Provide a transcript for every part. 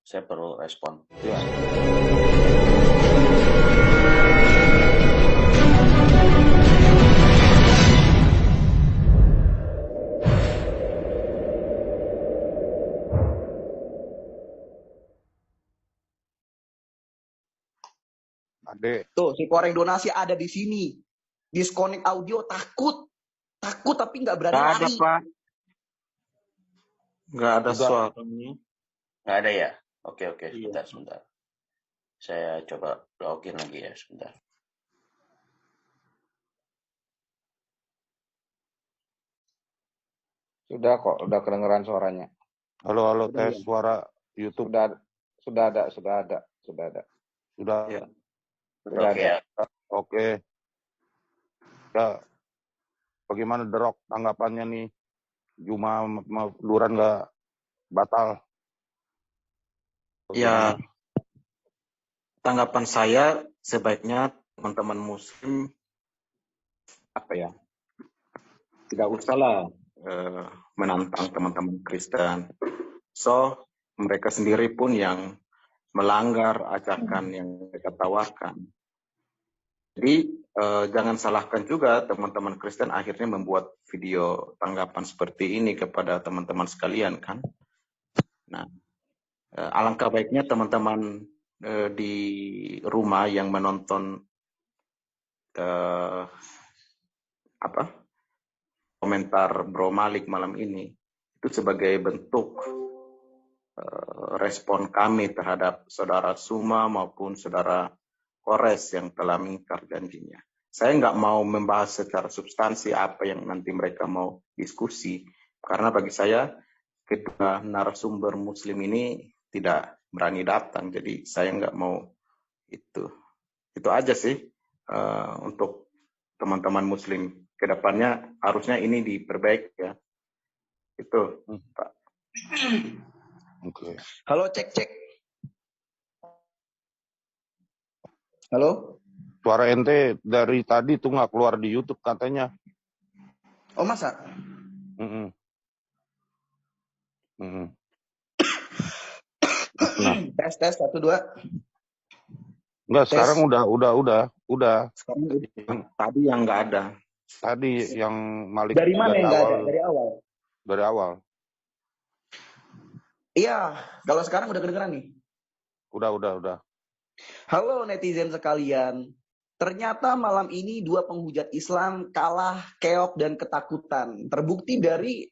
Saya perlu respon. Ya. Ade. Tuh, si Koreng Donasi ada di sini. Disconnect audio takut tapi nggak berani Nggak ada, lari. Pak. Nggak ada Udah. suaranya. Nggak ada ya? Oke, Iya. sebentar. Saya coba login lagi ya, sebentar. Sudah kok, udah kedengeran suaranya. Halo, Udah, tes ya. suara YouTube. Sudah ada. Sudah. Ya. Sudah Oke ada. ya. Oke. Ya. Bagaimana Derok tanggapannya nih? Juma Duran nggak batal? Ya, tanggapan saya sebaiknya teman-teman Muslim tidak usahlah menantang teman-teman Kristen. So mereka sendiri pun yang melanggar ajakan yang mereka tawarkan. Jadi jangan salahkan juga teman-teman Kristen akhirnya membuat video tanggapan seperti ini kepada teman-teman sekalian kan. Nah, alangkah baiknya teman-teman di rumah yang menonton komentar Bro Malik malam ini itu sebagai bentuk respon kami terhadap saudara Suma maupun saudara Kores yang telah mengingkar janjinya. Saya nggak mau membahas secara substansi apa yang nanti mereka mau diskusi, karena bagi saya kedua narasumber Muslim ini tidak berani datang, jadi saya nggak mau itu. Itu aja sih untuk teman-teman Muslim. Kedepannya harusnya ini diperbaiki ya. Itu, Pak. Oke. Halo, cek. Halo? Suara ente dari tadi tuh nggak keluar di YouTube katanya. Oh, masa? Nah. Tes 1 2. Enggak, Tes. sekarang udah. Sekarang tadi yang nggak ada. Tadi yang Malik Dari mana yang nggak ada? Dari awal. Iya, kalau sekarang udah kedengeran nih. Udah. Halo netizen sekalian. Ternyata malam ini dua penghujat Islam kalah keok dan ketakutan. Terbukti dari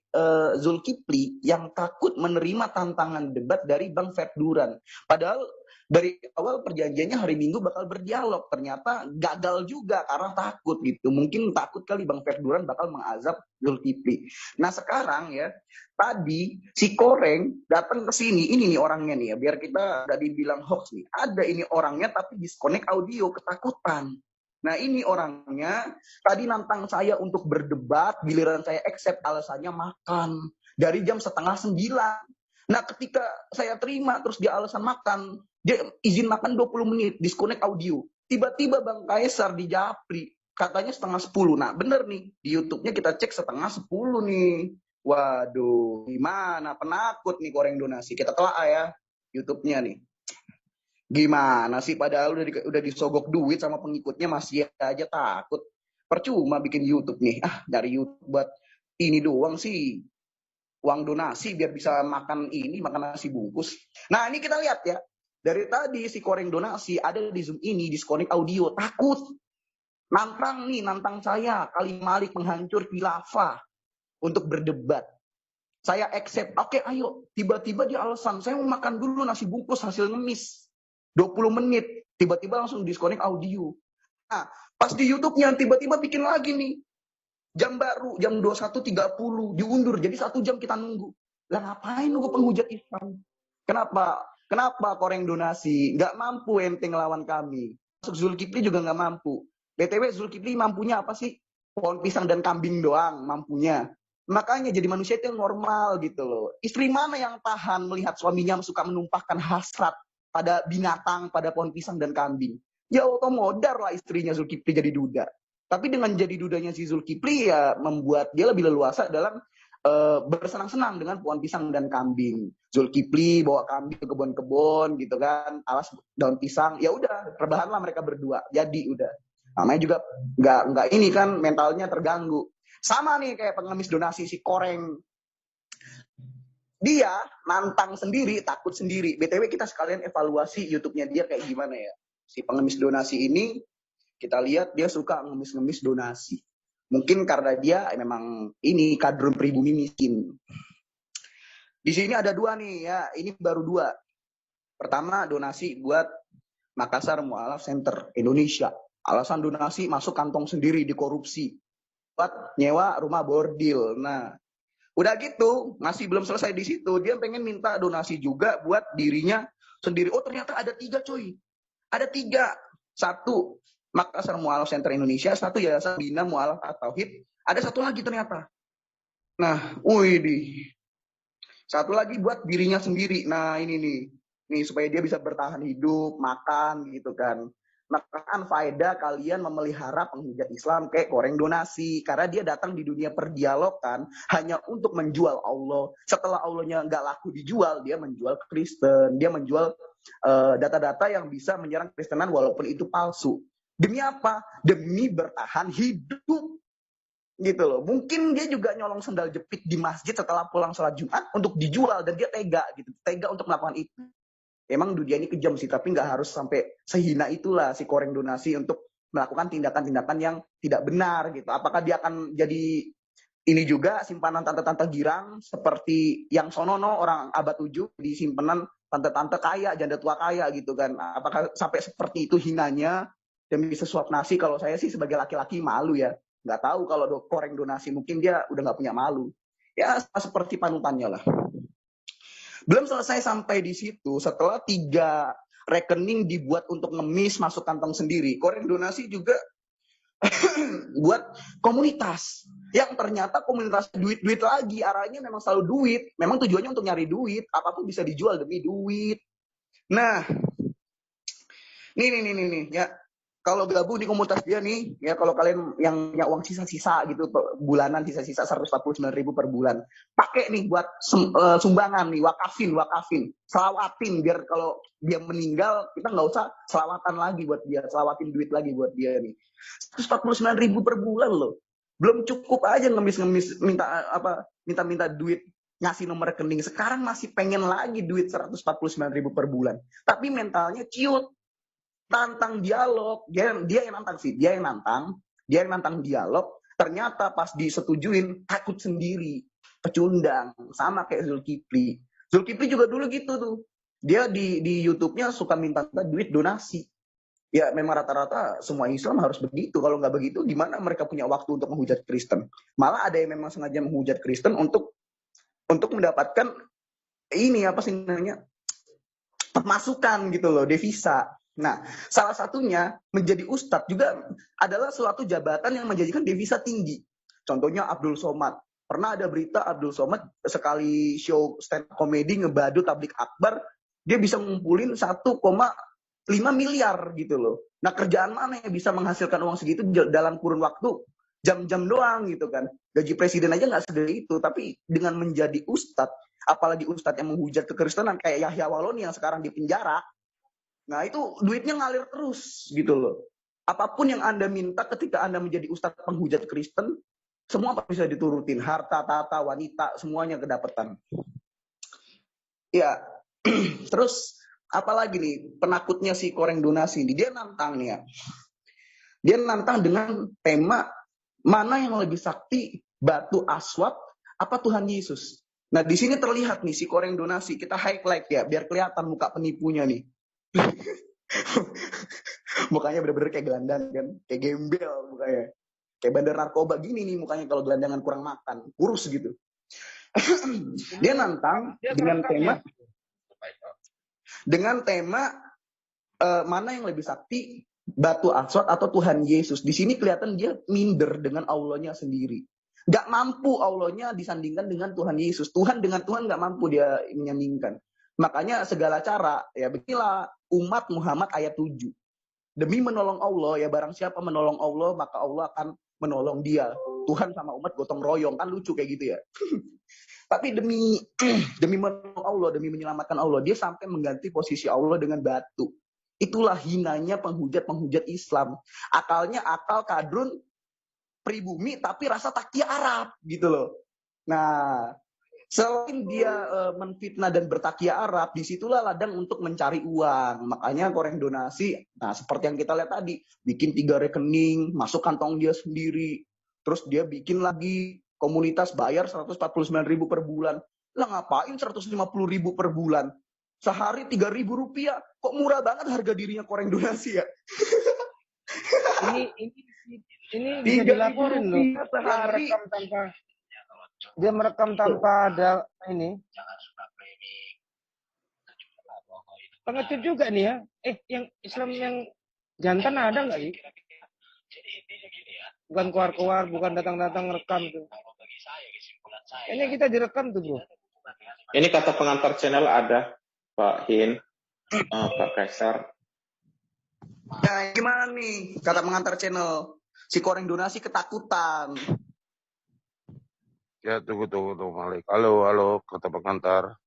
Zulkifli yang takut menerima tantangan debat dari Bang Ferdinand. Padahal dari awal perjanjiannya hari Minggu bakal berdialog. Ternyata gagal juga karena takut gitu. Mungkin takut kali Bang Ferdinand bakal mengazab Zulkifli. Nah sekarang ya, tadi si Koreng datang ke sini. Ini nih orangnya nih ya, biar kita gak dibilang hoax nih. Ada ini orangnya tapi disconnect audio, ketakutan. Nah ini orangnya tadi nantang saya untuk berdebat, giliran saya accept alasannya makan. Dari jam 8:30. Nah ketika saya terima terus dia alasan makan, dia izin makan 20 menit, disconnect audio. Tiba-tiba Bang Kaisar di Japri, katanya 9:30. Nah bener nih, di YouTube-nya kita cek 9:30 nih. Waduh, gimana? Penakut nih Koreng Donasi. Kita telah ya YouTube-nya nih. Gimana sih, padahal udah disogok duit sama pengikutnya masih aja takut. Percuma bikin YouTube nih. Dari YouTube buat ini doang sih. Uang donasi biar bisa makan nasi bungkus. Nah ini kita lihat ya. Dari tadi si Koreng Donasi ada di Zoom ini, disconnect audio. Takut. Nantang saya. Kali Malik menghancur khilafah untuk berdebat. Saya accept. Oke, ayo. Tiba-tiba dia alasan, saya mau makan dulu nasi bungkus hasil ngemis. 20 menit. Tiba-tiba langsung disconnect audio. Nah, pas di YouTube-nya tiba-tiba bikin lagi nih. Jam baru, jam 21.30. Diundur. Jadi 1 jam kita nunggu. Lah ngapain nunggu penghujat Islam? Kenapa Koreng Donasi? Nggak mampu ente ngelawan kami. Masuk Zulkifli juga nggak mampu. BTW Zulkifli mampunya apa sih? Pohon pisang dan kambing doang mampunya. Makanya jadi manusia itu yang normal gitu loh. Istri mana yang tahan melihat suaminya suka menumpahkan hasrat pada binatang, pada pohon pisang dan kambing? Ya otomodar lah istrinya Zulkifli jadi duda. Tapi dengan jadi dudanya si Zulkifli ya membuat dia lebih leluasa dalam bersenang-senang dengan pohon pisang dan kambing. Zulkifli bawa kambing ke kebun-kebun gitu kan, alas daun pisang, ya udah rebahanlah mereka berdua. Jadi udah. Namanya juga nggak ini kan mentalnya terganggu. Sama nih kayak pengemis donasi si Koreng. Dia nantang sendiri, takut sendiri. BTW kita sekalian evaluasi YouTube-nya dia kayak gimana ya. Si pengemis donasi ini kita lihat dia suka ngemis-ngemis donasi. Mungkin karena dia memang ini kadrun pribumi miskin. Di sini ada dua nih ya, ini baru dua. Pertama donasi buat Makassar Mu'alaf Center Indonesia. Alasan donasi masuk kantong sendiri dikorupsi. Buat nyewa rumah bordil. Nah, udah gitu, masih belum selesai di situ. Dia pengen minta donasi juga buat dirinya sendiri. Oh ternyata ada 3 coy. Ada 3. 1, Makassar Mu'alaf Center Indonesia. 1 Yayasan Bina Mu'alaf At-Tauhid. Ada 1 lagi ternyata. Nah, wih, 1 lagi buat dirinya sendiri. Nah ini nih. Nih supaya dia bisa bertahan hidup, makan gitu kan. Maka faedah kalian memelihara penghujat Islam kayak Koreng donasi. Karena dia datang di dunia perdialogan hanya untuk menjual Allah. Setelah Allahnya nggak laku dijual, dia menjual ke Kristen. Dia menjual data-data yang bisa menyerang Kristenan walaupun itu palsu. Demi apa? Demi bertahan hidup. Gitu loh. Mungkin dia juga nyolong sendal jepit di masjid setelah pulang sholat Jumat untuk dijual. Dan dia tega gitu. Tega untuk melakukan itu. Emang dunia ini kejam sih, tapi nggak harus sampai sehina itulah si Koreng donasi untuk melakukan tindakan-tindakan yang tidak benar gitu. Apakah dia akan jadi ini juga simpanan tante-tante girang seperti yang sonono orang abad 7 di simpanan tante-tante kaya, janda tua kaya gitu kan. Apakah sampai seperti itu hinanya demi sesuap nasi? Kalau saya sih sebagai laki-laki malu ya. Nggak tahu kalau Koreng donasi mungkin dia udah nggak punya malu. Ya seperti panutannya lah. Belum selesai sampai di situ, setelah 3 rekening dibuat untuk ngemis masuk kantong sendiri, Koreng donasi juga buat komunitas. Yang ternyata komunitas duit-duit lagi, arahnya memang selalu duit. Memang tujuannya untuk nyari duit, apapun bisa dijual demi duit. Nah, nih ya. Kalau gabung di komunitas dia nih, ya kalau kalian yang punya uang sisa-sisa gitu bulanan sisa-sisa 149.000 per bulan, pakai nih buat sumbangan nih, wakafin, selawatin biar kalau dia meninggal kita nggak usah selawatan lagi buat dia, selawatin duit lagi buat dia nih. 149.000 per bulan loh, belum cukup aja ngemis-ngemis minta duit ngasih nomor rekening, sekarang masih pengen lagi duit 149.000 per bulan, tapi mentalnya ciut. Tantang dialog, dia yang nantang dialog, ternyata pas disetujuin takut sendiri, pecundang, sama kayak Zulkifli juga dulu gitu tuh, dia di YouTube-nya suka minta duit donasi. Ya memang rata-rata semua Islam harus begitu, kalau nggak begitu gimana mereka punya waktu untuk menghujat Kristen? Malah ada yang memang sengaja menghujat Kristen untuk mendapatkan ini apa sih namanya, pemasukan gitu loh, devisa. Nah, salah satunya menjadi ustadz juga adalah suatu jabatan yang menjanjikan devisa tinggi. Contohnya Abdul Somad. Pernah ada berita Abdul Somad sekali show stand up comedy ngebadu tablik akbar, dia bisa ngumpulin 1,5 miliar gitu loh. Nah, kerjaan mana yang bisa menghasilkan uang segitu dalam kurun waktu jam-jam doang gitu kan. Gaji presiden aja nggak segede itu, tapi dengan menjadi ustadz, apalagi ustadz yang menghujat kekristenan kayak Yahya Waloni yang sekarang di penjara. Nah itu duitnya ngalir terus gitu loh. Apapun yang Anda minta ketika Anda menjadi ustadz penghujat Kristen, semua bisa diturutin. Harta, tata, wanita, semuanya kedapatan. Ya, terus apalagi nih penakutnya si Koreng donasi ini. Dia nantang nih ya. Dia nantang dengan tema mana yang lebih sakti, batu aswad apa Tuhan Yesus. Nah di sini terlihat nih si Koreng donasi. Kita highlight ya biar kelihatan muka penipunya nih. Mukanya bener-bener kayak gelandangan kan, kayak gembel mukanya, kayak bandar narkoba gini nih mukanya kalau gelandangan kurang makan, kurus gitu. Dia nantang dengan tema mana yang lebih sakti, batu aswad atau Tuhan Yesus. Di sini kelihatan dia minder dengan Allahnya sendiri. Gak mampu Allahnya disandingkan dengan Tuhan Yesus. Tuhan dengan Tuhan gak mampu dia menyandingkan. Makanya segala cara, ya beginilah umat Muhammad ayat 7. Demi menolong Allah, ya barang siapa menolong Allah, maka Allah akan menolong dia. Tuhan sama umat gotong royong, kan lucu kayak gitu ya. Tapi demi menolong Allah, demi menyelamatkan Allah, dia sampai mengganti posisi Allah dengan batu. Itulah hinanya penghujat Islam. Akalnya akal kadrun pribumi tapi rasa takia Arab gitu loh. Nah, selain dia menfitnah dan bertakia Arab, disitulah ladang untuk mencari uang. Makanya goreng donasi, nah seperti yang kita lihat tadi, bikin 3 rekening, masuk kantong dia sendiri. Terus dia bikin lagi komunitas bayar 149.000 per bulan. Lah ngapain 150.000 per bulan? Sehari 3.000 rupiah. Kok murah banget harga dirinya goreng donasi ya? Ini bisa 3.000 dilaporin loh. rupiah sehari. Dia merekam tanpa ada ini. Pengecut juga nih ya. Yang Islam yang jantan ada nggak sih? Bukan keluar-keluar, bukan datang-datang rekam tuh. Kayaknya kita direkam tuh, bro. Ini kata pengantar channel ada, Pak Hin, Pak Kaisar. Nah, gimana nih kata pengantar channel? Si goreng donasi ketakutan. Ya, tunggu Malik. Halo, kata pengantar.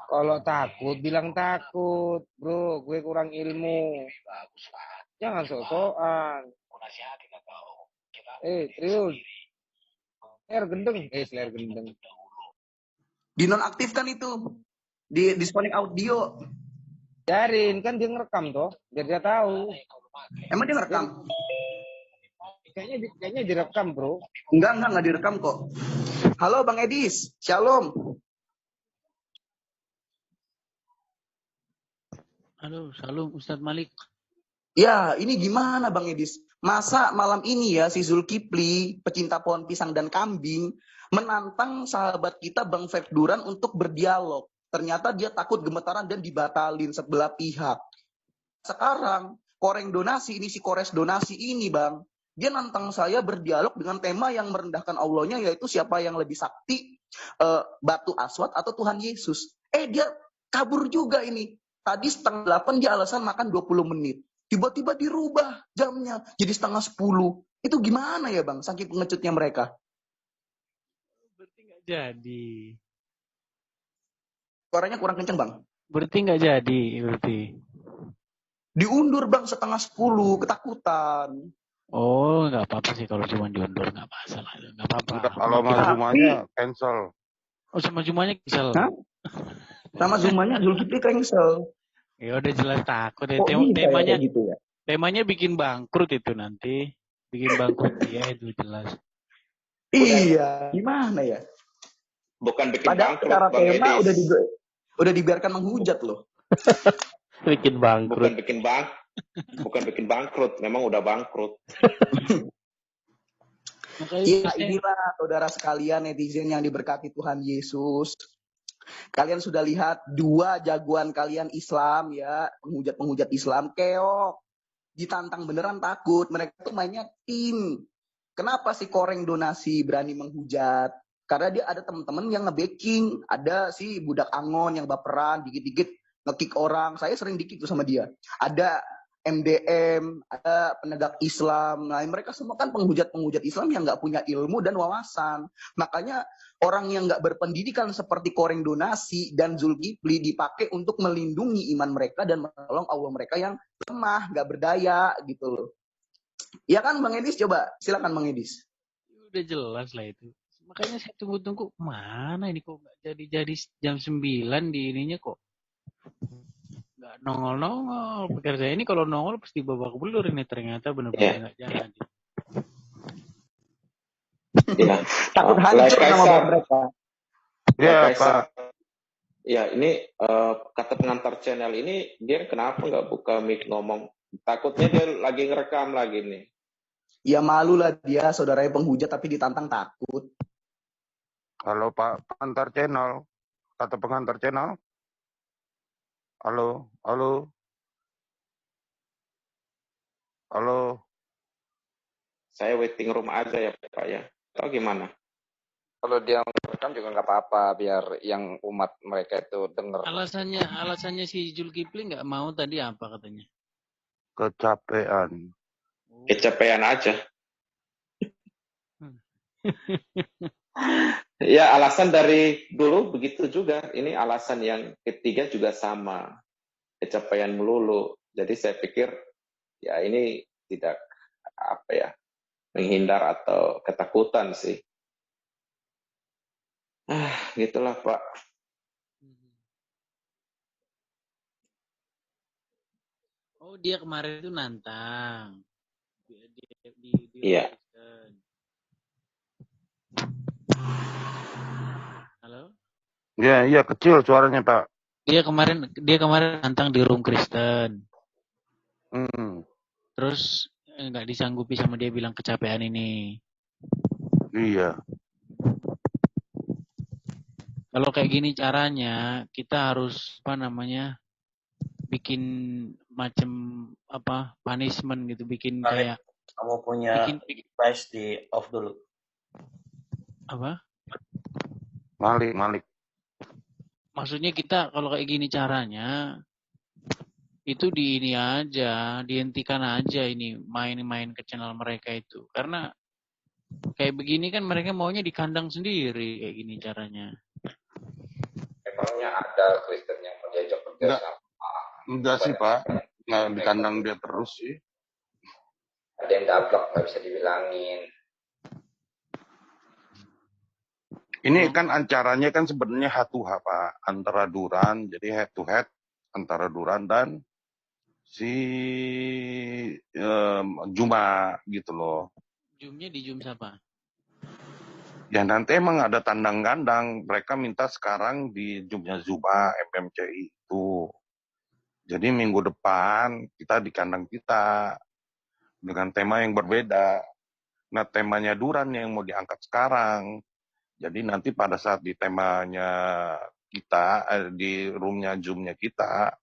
Kalau takut, bilang takut. Bro, gue kurang ilmu. Jangan sok-sokan. Trius. Slayer gendeng. Dinonaktifkan itu. Di disconnect audio. Biarin, kan dia ngerekam toh. Biar dia tahu. Emang dia ngerekam? Kayaknya direkam, bro. Enggak direkam kok. Halo Bang Edis, Shalom. Halo, Shalom Ustadz Malik. Ya, ini gimana Bang Edis? Masa malam ini ya si Zulkifli, pecinta pohon pisang dan kambing, menantang sahabat kita Bang Fekduran untuk berdialog. Ternyata dia takut gemetaran dan dibatalin sebelah pihak. Sekarang, goreng donasi ini, si kores donasi ini Bang, dia nantang saya berdialog dengan tema yang merendahkan Allahnya, yaitu siapa yang lebih sakti, batu aswad atau Tuhan Yesus. Dia kabur juga ini. Tadi 7:30 dia alasan makan 20 menit. Tiba-tiba dirubah jamnya jadi 9:30. Itu gimana ya Bang, saking pengecutnya mereka? Berarti nggak jadi. Suaranya kurang kenceng Bang. Berarti nggak jadi, berarti. Diundur Bang 9:30, ketakutan. Oh, nggak apa-apa sih kalau cuma diundur, nggak masalah. Nggak apa-apa. Kalau sama Zumanya cancel. Oh, sama Zumanya cancel. Hah? Sama Zumanya Zulkifli cancel. Ya udah jelas takut ya. Temanya gitu ya. Temanya bikin bangkrut itu nanti. Bikin bangkrut dia itu jelas. Iya, gimana ya? Bukan bikin Padahal bangkrut, secara Bang tema Edis. udah dibiarkan menghujat loh. Bikin bangkrut. Bukan bikin bangkrut, memang udah bangkrut. Iya, inilah saudara sekalian netizen yang diberkati Tuhan Yesus. Kalian sudah lihat 2 jagoan kalian Islam ya, penghujat Islam, keok. Ditantang beneran takut. Mereka tuh mainnya tim. Kenapa si goreng donasi berani menghujat? Karena dia ada teman-teman yang nge-backing. Ada si budak angon yang baperan, dikit-dikit nge-kick orang. Saya sering di-kick tuh sama dia. Ada MDM, ada penegak Islam. Nah, mereka semua kan penghujat Islam yang nggak punya ilmu dan wawasan. Makanya orang yang nggak berpendidikan seperti goreng donasi dan Zulkifli dipakai untuk melindungi iman mereka dan menolong Allah mereka yang lemah, nggak berdaya gitu loh. Ya kan Bang Edis? Coba silakan Bang Edis. Udah jelas lah itu. Makanya saya tunggu-tunggu mana ini kok nggak jadi jam 9 di ininya kok. Nggak nongol-nongol. Pikir saya ini kalau nongol pasti babak belur ini, ternyata benar-benar nggak jadi. Ya. Takut hancur nama mereka. Ya Pak. Ya ini kata pengantar channel ini dia kenapa nggak buka mic ngomong? Takutnya dia lagi ngerekam lagi nih. Ya malu lah dia, saudaranya penghujat tapi ditantang takut. Halo Pak pengantar channel. Kata pengantar channel. Halo. Saya waiting room aja ya Pak ya. Atau gimana? Kalau dia ngerekam juga nggak apa-apa, biar yang umat mereka itu dengar. Alasannya si Zulkifli nggak mau tadi apa katanya? Kecapean. Oh. Kecapean aja. Hmm. Ya, alasan dari dulu begitu juga. Ini alasan yang ketiga juga sama. Kecapean melulu. Jadi saya pikir ya ini tidak apa ya, menghindar atau ketakutan sih. Gitulah Pak. Oh, dia kemarin itu nantang di Iya. Kristen. Halo? Iya kecil suaranya Pak. Dia kemarin nantang di room Kristen. Terus nggak disanggupi sama dia, bilang kecapean ini. Iya. Kalau kayak gini caranya, kita harus bikin macam punishment gitu, bikin Malik, kayak kamu punya device di off dulu. apa? Malik. Maksudnya kita kalau kayak gini caranya, itu dihentikan aja ini main-main ke channel mereka itu. Karena kayak begini kan mereka maunya di kandang sendiri kayak gini caranya. Emangnya ada Kristen yang mau diajak kerja sama? Enggak sih Pak. Nggak di kandang dia terus sih. Ada yang dablek, nggak bisa dibilangin. Ini kan acaranya kan sebenarnya head to head Pak, antara Duran, jadi head to head antara Duran dan si Juma gitu loh. Zoomnya di Zoom siapa? Ya nanti emang ada tandang kandang, mereka minta sekarang di Zoomnya Zuma FMCI itu. Jadi minggu depan kita di kandang kita dengan tema yang berbeda. Nah temanya Duran yang mau diangkat sekarang. Jadi nanti pada saat di temanya kita, di roomnya Zoom-nya kita,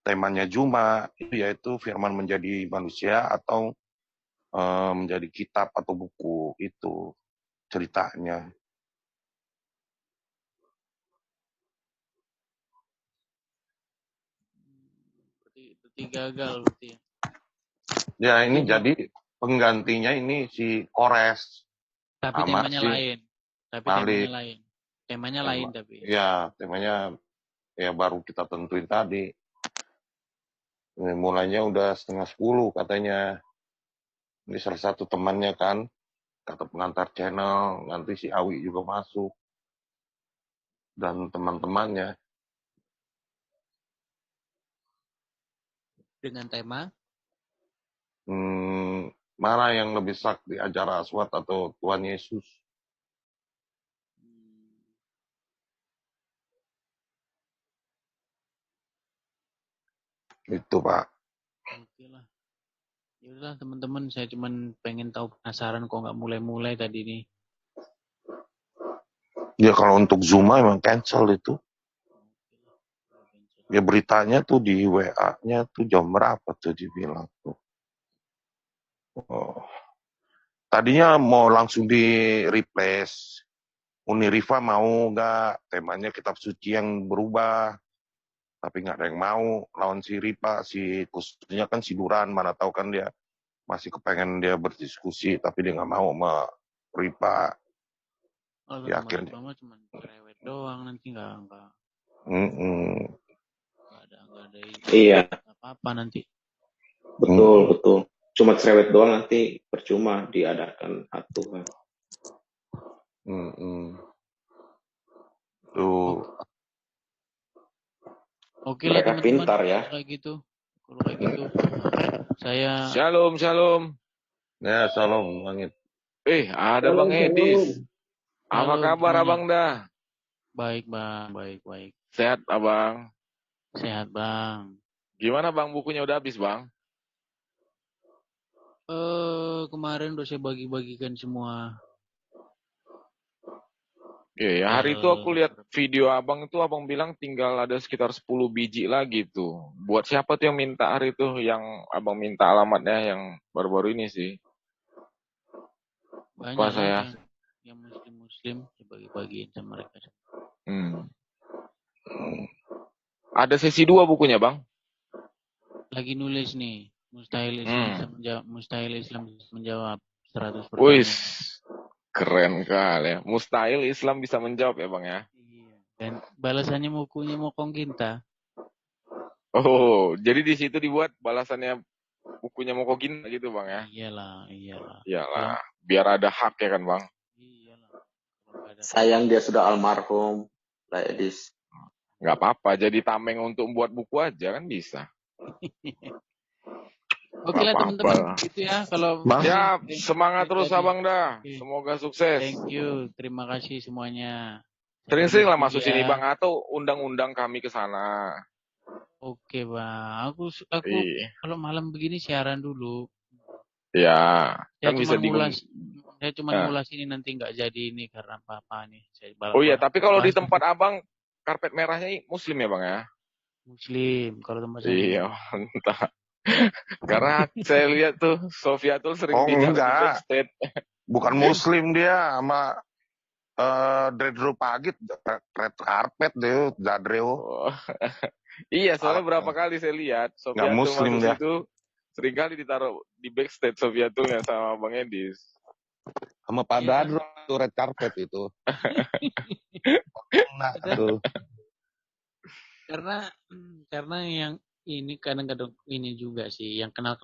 temanya Juma, yaitu firman menjadi manusia atau menjadi kitab atau buku, itu ceritanya. Berarti gagal berarti ya. Ya ini jadi penggantinya ini si Kores. Tapi temanya lain. Temanya lain tapi. Ya, temanya ya baru kita tentuin tadi. Mulainya udah 9:30 katanya. Ini salah satu temannya kan, kata pengantar channel, nanti si Awi juga masuk. Dan teman-temannya. Dengan tema? Mana yang lebih sakti, ajar Aswad atau Tuhan Yesus? Itu Pak. Oke lah. Yaudah teman-teman, saya cuman pengen tahu, penasaran kok nggak mulai-mulai tadi nih. Ya kalau untuk Zuma emang cancel itu. Ya beritanya tuh di WA-nya tuh jam berapa tuh dibilang tuh. Oh. Tadinya mau langsung di replace. Uniriva mau nggak temanya kitab suci yang berubah. Tapi nggak ada yang mau lawan si Ripa, khususnya kan si Duran, mana tahu kan dia masih kepengen dia berdiskusi, tapi dia nggak mau sama Ripa. Ya akhirnya cuma cerewet doang, nanti nggak ada Iya. apa-apa nanti. Betul. Cuma cerewet doang, nanti percuma diadakan satu. Tuh. Oke lah teman-teman, pintar ya. Kalau kayak gitu, saya. Shalom. Ya shalom langit. Ada Bang Edis. Apa kabar Abang dah? Baik Bang, baik. Sehat Abang? Sehat Bang. Gimana Bang, bukunya udah habis Bang? Kemarin udah saya bagi-bagikan semua. Iya, hari itu aku lihat video Abang itu, Abang bilang tinggal ada sekitar 10 biji lagi tuh. Buat siapa tuh yang minta hari itu, yang Abang minta alamatnya yang baru-baru ini sih? Banyak saya. Yang muslim saya bagi-bagiin sama mereka. Ada sesi 2 bukunya Bang? Lagi nulis nih Mustahil Islam bisa menjawab. Mustahil Islam bisa menjawab 100 Wis, pertanyaan. keren kali ya. Mustahil Islam bisa menjawab ya Bang ya. Iya. Dan balasannya mukunya mokong kita. Oh, jadi di situ dibuat balasannya bukunya Mokogin gitu Bang ya. Iyalah. Iyalah, biar ada hak ya kan Bang. Iyalah. Kalau nggak ada Sayang dia sudah almarhum. Like this. Nggak apa-apa, jadi tameng untuk membuat buku aja kan bisa. Oke lah Nggak teman-teman, apa-apa. gitu ya. Kalau Bang. Siap, Thank you. semangat terus Jadi. Abang dah. Oke. Semoga sukses. Thank you, terima kasih semuanya. Sering-sering lah Permisi masuk ya. sini Bang, atau undang-undang kami ke sana. Oke bang, aku Iya. kalau malam begini siaran dulu. Ya, Saya kan cuma bisa ngulas ini nanti nggak jadi ini karena apa nih. Oh iya, tapi kalau di bahas tempat Abang karpet merahnya Muslim ya Bang ya? Muslim kalau tempat saya. Iya, mantap. Karena saya lihat tuh Sofiatul sering Oh, bicara di enggak. backstage. Bukan Muslim dia sama Dreadro Pagit, red carpet deh, Zadreo. Oh. Iya, soalnya berapa kali saya lihat Sofiatul Muslim masuk dia. situ seringkali ditaruh di backstage Sofiatulnya sama Bang Edis. Sama Pak Iya. Dadro itu red carpet itu. Nah, tuh. Karena yang ini kadang-kadang ini juga sih yang kenal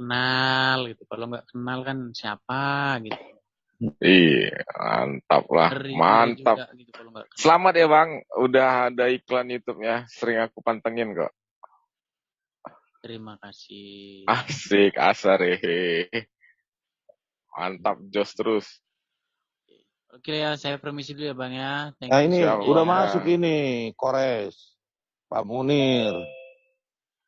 gitu. Kalau nggak kenal kan siapa gitu. Iya, mantap lah, Ngeri mantap. juga gitu kalau nggak kenal. Selamat ya Bang, udah ada iklan YouTube-nya, sering aku pantengin kok. Terima kasih. Asik, asare. Mantap, jos terus. Oke ya, saya permisi dulu ya Bang ya. Thank Nah you ini Siap, udah Bang. masuk ini Kores, Pak Munir,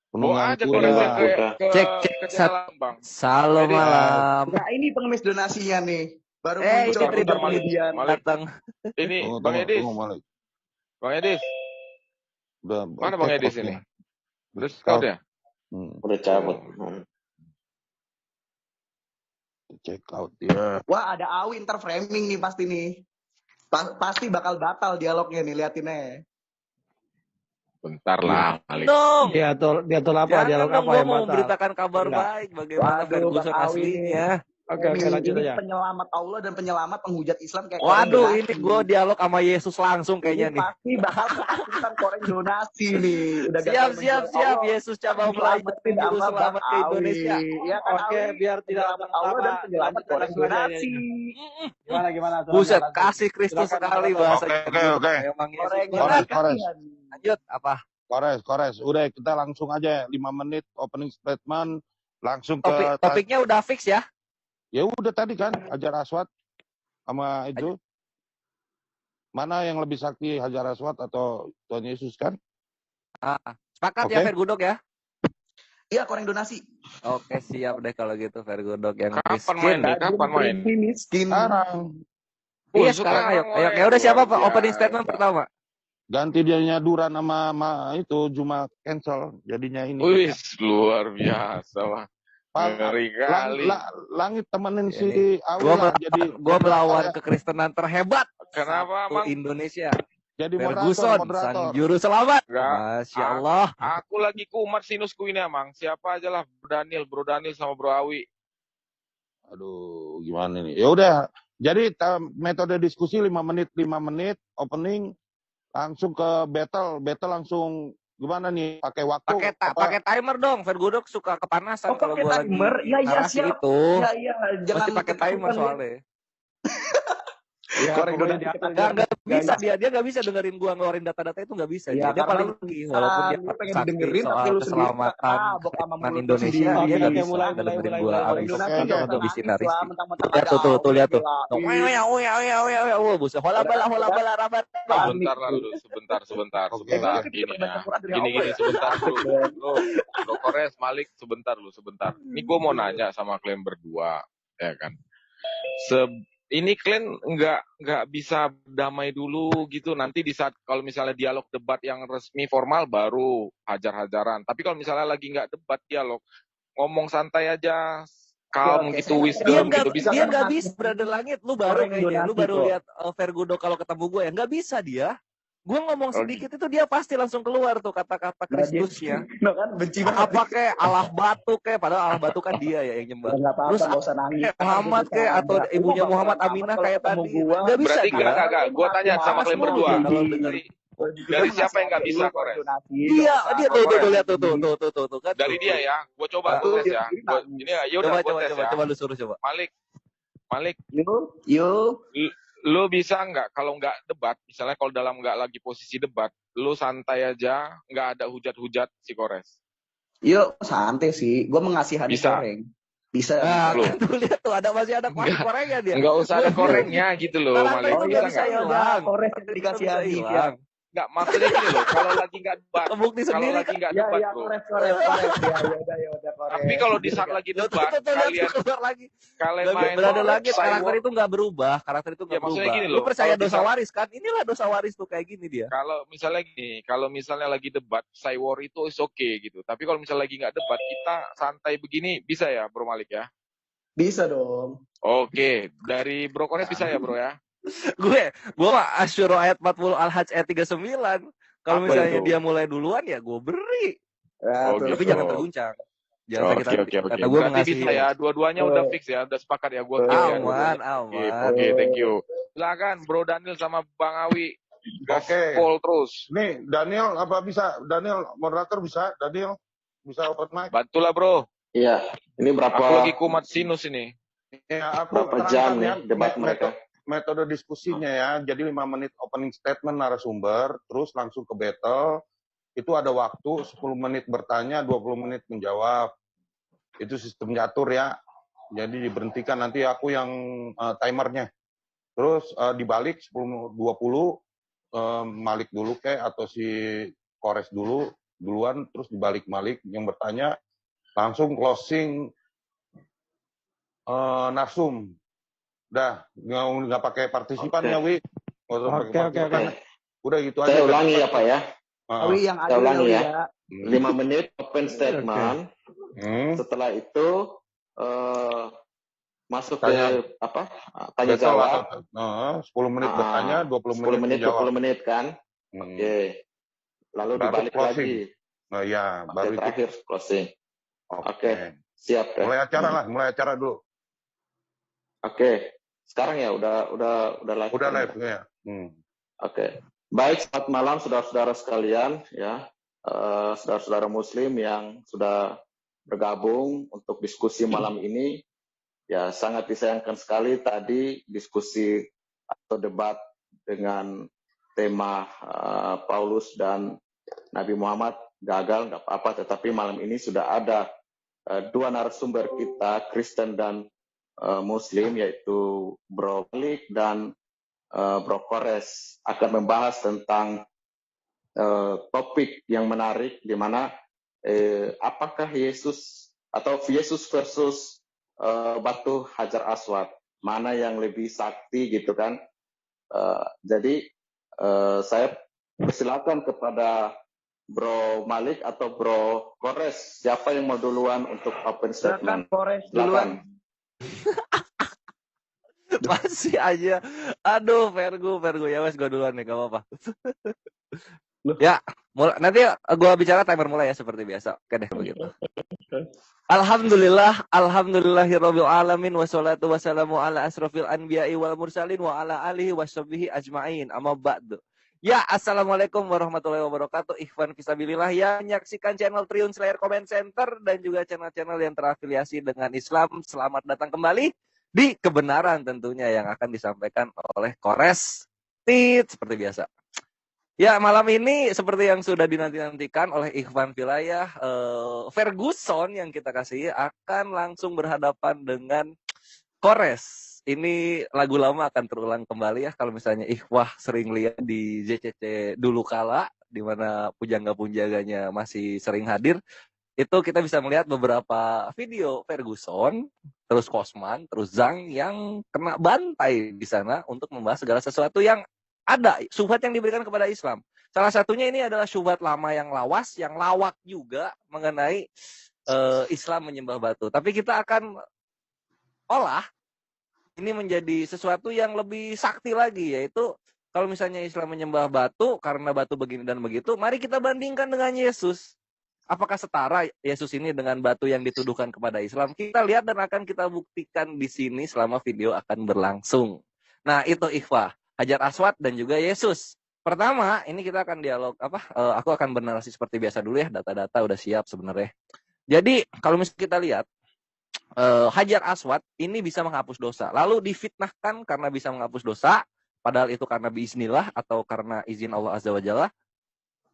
Bawa penunggang aja kuda. Koresnya ke Cek, jalan Bang. Salam Edis. malam. Nah ini pengemis donasinya nih. Baru Ini muncul Bentar, udah Malik. kemudian. Malik. datang. Ini Tunggu, Bang Edis. Malik. Bang Edis, Udah mana Bang check Edis out ini? ya. Udah scout ya? Udah cabut. Check out ya. Wah ada Awi ntar framing nih pasti nih. Pasti bakal batal dialognya nih, liatinnya. Bentar lah, Malik. Dong. Diatur apa? Jangan Dialog dong, apa gua yang mau batal? memberitakan kabar Enggak. baik bagaimana Waduh, Ferguson Bang Awi aslinya. Oke, lanjut ini aja. penyelamat Allah dan penyelamat penghujat Islam kayak Waduh, Koreng ini donasi. gue dialog sama Yesus langsung kayaknya Ini nih. pasti bakal ketakutan Koreng donasi nih. Udah Siap, gagal siap, menjual siap. Allah. Yesus cabang melayu Selamatin juru sama selamat Bang ke Indonesia. Awi. Ya kan Oke, Awi? biar tidak Penyelamat Allah dan lama-lama, penyelamat lanjut aja Koreng saja donasi. Gimana? Buset, Lanjut. kasih Kristus Silakan, sekali silakan. bahasanya. Oke. Memang Yesus. Koreng Berat. Kores. Lanjut, apa? Kores. Udah kita langsung aja 5 menit opening statement langsung ke Topiknya udah fix ya? Ya udah tadi kan Hajar Aswad sama itu. Mana yang lebih sakti Hajar Aswad atau Tuhan Yesus kan? Sepakat Oke. ya Fergudok ya? Iya, Koreng donasi. Oke, siap deh kalau gitu Fergudok yang Kapan miskin. main nih? Kapan main? Ini miskin. Sekarang Iya, Oh, sekarang ayo. wah, Ya udah siapa luar Pak? Opening biasa. statement pertama. ganti dianya Duran sama itu Juma cancel jadinya ini. Wih, luar biasa lah. Pak, Ngeri kali. Langit temenin Ini. si Awi Gua lah jadi Gue melawan kekristenan terhebat. Kenapa, satu Mang? Indonesia. jadi Ferguson, sang moderator. juru selamat. Enggak. Masya Allah. Aku lagi kumat sinusku ini, Mang. Siapa aja lah, Bro Daniel sama Bro Awi. Aduh, gimana nih? Ya udah. Jadi metode diskusi 5 menit opening langsung ke battle langsung gimana nih? Pakai waktu Pakai timer dong. Fergudok suka kepanasan Oh, kalau pakai gue lagi timer? Iya, narasi siap. itu. Iya, jangan Pasti pakai timer kesukaan, soalnya. Ya, Koreng pokoknya donasi kita diatur. Nggak bisa dia nggak bisa dengerin gua ngeluarin data-data itu nggak bisa. Ya, Dia karena paling lu tinggi walaupun dia lu pengen sakti didengerin tapi soal lu sendiri keselamatan kabok sama keamanan mulut lu Indonesia sendiri. dia nggak Oke, bisa mulai, dengerin mulai, gua mulai. habis Donasi Oke, nggak oke. usah untuk bisi nangis narisi. lah, mentang-mentang Lihat ada tuh lihat tuh. Allah, Wah, buset. Hola bala rabat. Sebentar lah lu, sebentar. Oke. Gini ya. Gini, sebentar dulu. Bro Kores, Malik, sebentar. Ini gue mau nanya sama kalian berdua, ya kan. Ini kalian nggak bisa damai dulu gitu. Nanti di saat kalau misalnya dialog debat yang resmi formal baru hajar-hajaran. Tapi kalau misalnya lagi nggak debat dialog, ngomong santai aja, calm Oke, gitu, saya- wisdom gitu bisa Dia kan? nggak bisa, Brother Langit. Lu baru Orang kayaknya, lu donasi baru kok. lihat Fergudo kalau ketemu gue ya nggak bisa dia. Gue ngomong Oh, sedikit itu dia pasti langsung keluar tuh kata-kata Nah, dia Kristusnya. kan benci banget. Apa kayak Allah batu kayak, padahal Allah batu kan dia ya yang nyembah. Ya nggak apa-apa, Terus nggak usah nangis. kayak Kan itu Muhammad kita kayak atau ada. Lu ibunya nggak Muhammad bakalan aman Aminah kalau kayak ketemu tadi. gua. Nggak bisa berarti dia. enggak. Gua tanya sama Panas kalian mulu berdua. dia kalau Jadi, denger. Dari siapa yang nggak bisa, Kores? Iya, dia tuh Kores. lihat tuh kan Dari tuh. dia ya. Gua coba Ah, gua tes ya. Ini ya udah gua tes ya. Coba lu suruh coba. Malik, Yuk. lu bisa nggak kalau nggak debat, misalnya kalau dalam nggak lagi posisi debat, lu santai aja, nggak ada hujat-hujat si Kores. Yuk, santai sih. Gue mengasihani Bisa. koreng. Bisa. Nah, Loh. kan tuh lihat tuh masih ada korengnya dia. Nggak usah ada korengnya gitu loh, Karakter Malik. itu Oh nggak iya, bisa ya udah. hilang. Koreng yang Itu dikasihani. bisa hilang. Nggak, maksudnya gini loh, kalau lagi nggak debat, Kebukti kalau sendiri lagi nggak Ya, debat, ya, bro. korek. Ya udah, korek. Tapi kalau di saat lagi Tuh, debat, lihat kalian tuh keluar lagi. main Berada lagi, cyber, karakter itu nggak berubah. Karakter itu Ya, nggak maksudnya berubah. gini Lu loh, percaya kalau dosa bisa- waris kan? Inilah dosa waris tuh kayak gini dia. kalau misalnya lagi debat, cywar itu is oke gitu. Tapi kalau misalnya lagi nggak debat, kita santai begini bisa ya, Bro Malik ya? Bisa dong. Oke, dari Bro Kores bisa ya, Bro ya? gue mah Asyura ayat 40 Al-Hajj ayat 39. Kalau Apa misalnya itu? dia mulai duluan ya gue beri. Ya, Oh, tuh. Tapi gitu. jangan terguncang. Jangan sakit hati. Oke. Karena gue Berarti mengasihi. bisa ya, dua-duanya udah fix ya, udah sepakat ya, gue ya. Aman, Oke, aman. Oke, thank you. Silakan Bro Daniel sama Bang Awi. Oke. Gaspol terus. Nih, Daniel apa bisa? Daniel moderator bisa? Daniel bisa open mic? Bantulah Bro. Iya, ini Aku berapa lagi kumat sinus ini. Ya, aku berapa jam terangkan ya, nih debat mereka? metode diskusinya ya. Jadi 5 menit opening statement narasumber, terus langsung ke battle. Itu ada waktu 10 menit bertanya, 20 menit menjawab. Itu sistem catur ya. Jadi diberhentikan nanti aku yang timernya. Terus dibalik 10-20 Malik dulu atau si Kores duluan, terus dibalik Malik yang bertanya, langsung closing narsum. Dah, nggak pakai partisipan ya, Wi. Oke. Udah gitu aja. Saya ulangi ya Pak ya. Awi yang Saya adil ulangi ya. ya. 5 menit open statement. Setelah itu masuk ke apa? Tanya jawab. 10 menit bertanya, 20 menit menjawab. 20 menit kan? Oke. Lalu Baru dibalik closing. lagi. Nah, ya, Oke, baru itu. terakhir closing. Oke. Siap ya. Mulai acara dulu. Oke. Sekarang ya udah live. Udah live ya. Oke. Baik, selamat malam saudara-saudara sekalian ya. Saudara-saudara muslim yang sudah bergabung untuk diskusi malam ini. Ya, sangat disayangkan sekali tadi diskusi atau debat dengan tema Paulus dan Nabi Muhammad gagal, nggak apa-apa. Tetapi malam ini sudah ada dua narasumber kita, Kristen dan Muslim, yaitu Bro Malik dan Bro Kores, akan membahas tentang topik yang menarik, di mana apakah Yesus atau Yesus versus batu Hajar Aswad, mana yang lebih sakti gitu kan? Jadi saya persilakan kepada Bro Malik atau Bro Kores, siapa yang mau duluan untuk open statement? Silakan Kores Silakan. duluan. Masih aja. Aduh, Vergo ya wes gue duluan nih, gak apa-apa. Ya, nanti gue bicara timer mulai ya seperti biasa. Oke deh begitu. Alhamdulillahirabbil alamin wassalatu wassalamu ala asrofil anbiya'i wal mursalin wa ala alihi washabihi ajmain. Amma ba'du. Ya, assalamualaikum warahmatullahi wabarakatuh. Ikhwan fisabilillah yang menyaksikan channel Triun Slayer Comment Center dan juga channel-channel yang terafiliasi dengan Islam. Selamat datang kembali di kebenaran tentunya yang akan disampaikan oleh Kores Tit seperti biasa. Ya, malam ini seperti yang sudah dinanti-nantikan oleh Ikhwan Filayah, Ferguson yang kita kasih akan langsung berhadapan dengan Kores. Ini lagu lama akan terulang kembali ya, kalau misalnya Ikhwah sering lihat di JCC dulu kala, di mana pujangga-punjaganya masih sering hadir, itu kita bisa melihat beberapa video Ferguson, terus Kosman, terus Zhang yang kena bantai di sana untuk membahas segala sesuatu yang ada, syubhat yang diberikan kepada Islam. Salah satunya ini adalah syubhat lama yang lawas, yang lawak juga mengenai Islam menyembah batu. Tapi kita akan olah ini menjadi sesuatu yang lebih sakti lagi, yaitu Kalau misalnya Islam menyembah batu karena batu begini dan begitu, mari kita bandingkan dengan Yesus. Apakah setara Yesus ini dengan batu yang dituduhkan kepada Islam? Kita lihat dan akan kita buktikan di sini selama video akan berlangsung. Nah, itu ikhwah, Hajar Aswad dan juga Yesus. Pertama, ini kita akan dialog aku akan bernarasi seperti biasa dulu ya, data-data udah siap sebenarnya. Jadi, kalau misalnya kita lihat Hajar Aswad ini bisa menghapus dosa. Lalu difitnahkan karena bisa menghapus dosa, padahal itu karena biiznillah atau karena izin Allah Azza wa Jalla.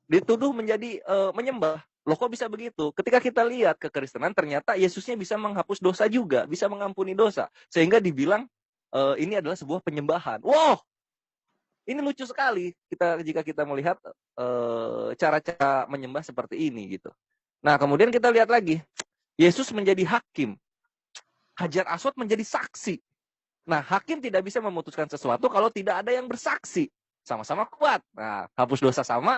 Dituduh menjadi menyembah. Loh kok bisa begitu? Ketika kita lihat kekristenan, ternyata Yesusnya bisa menghapus dosa juga, bisa mengampuni dosa. Sehingga dibilang ini adalah sebuah penyembahan. Wow, ini lucu sekali jika kita melihat cara-cara menyembah seperti ini gitu. Nah, kemudian kita lihat lagi, Yesus menjadi hakim, Hajar Aswad menjadi saksi. Nah, hakim tidak bisa memutuskan sesuatu kalau tidak ada yang bersaksi. Sama-sama kuat. Nah, hapus dosa sama,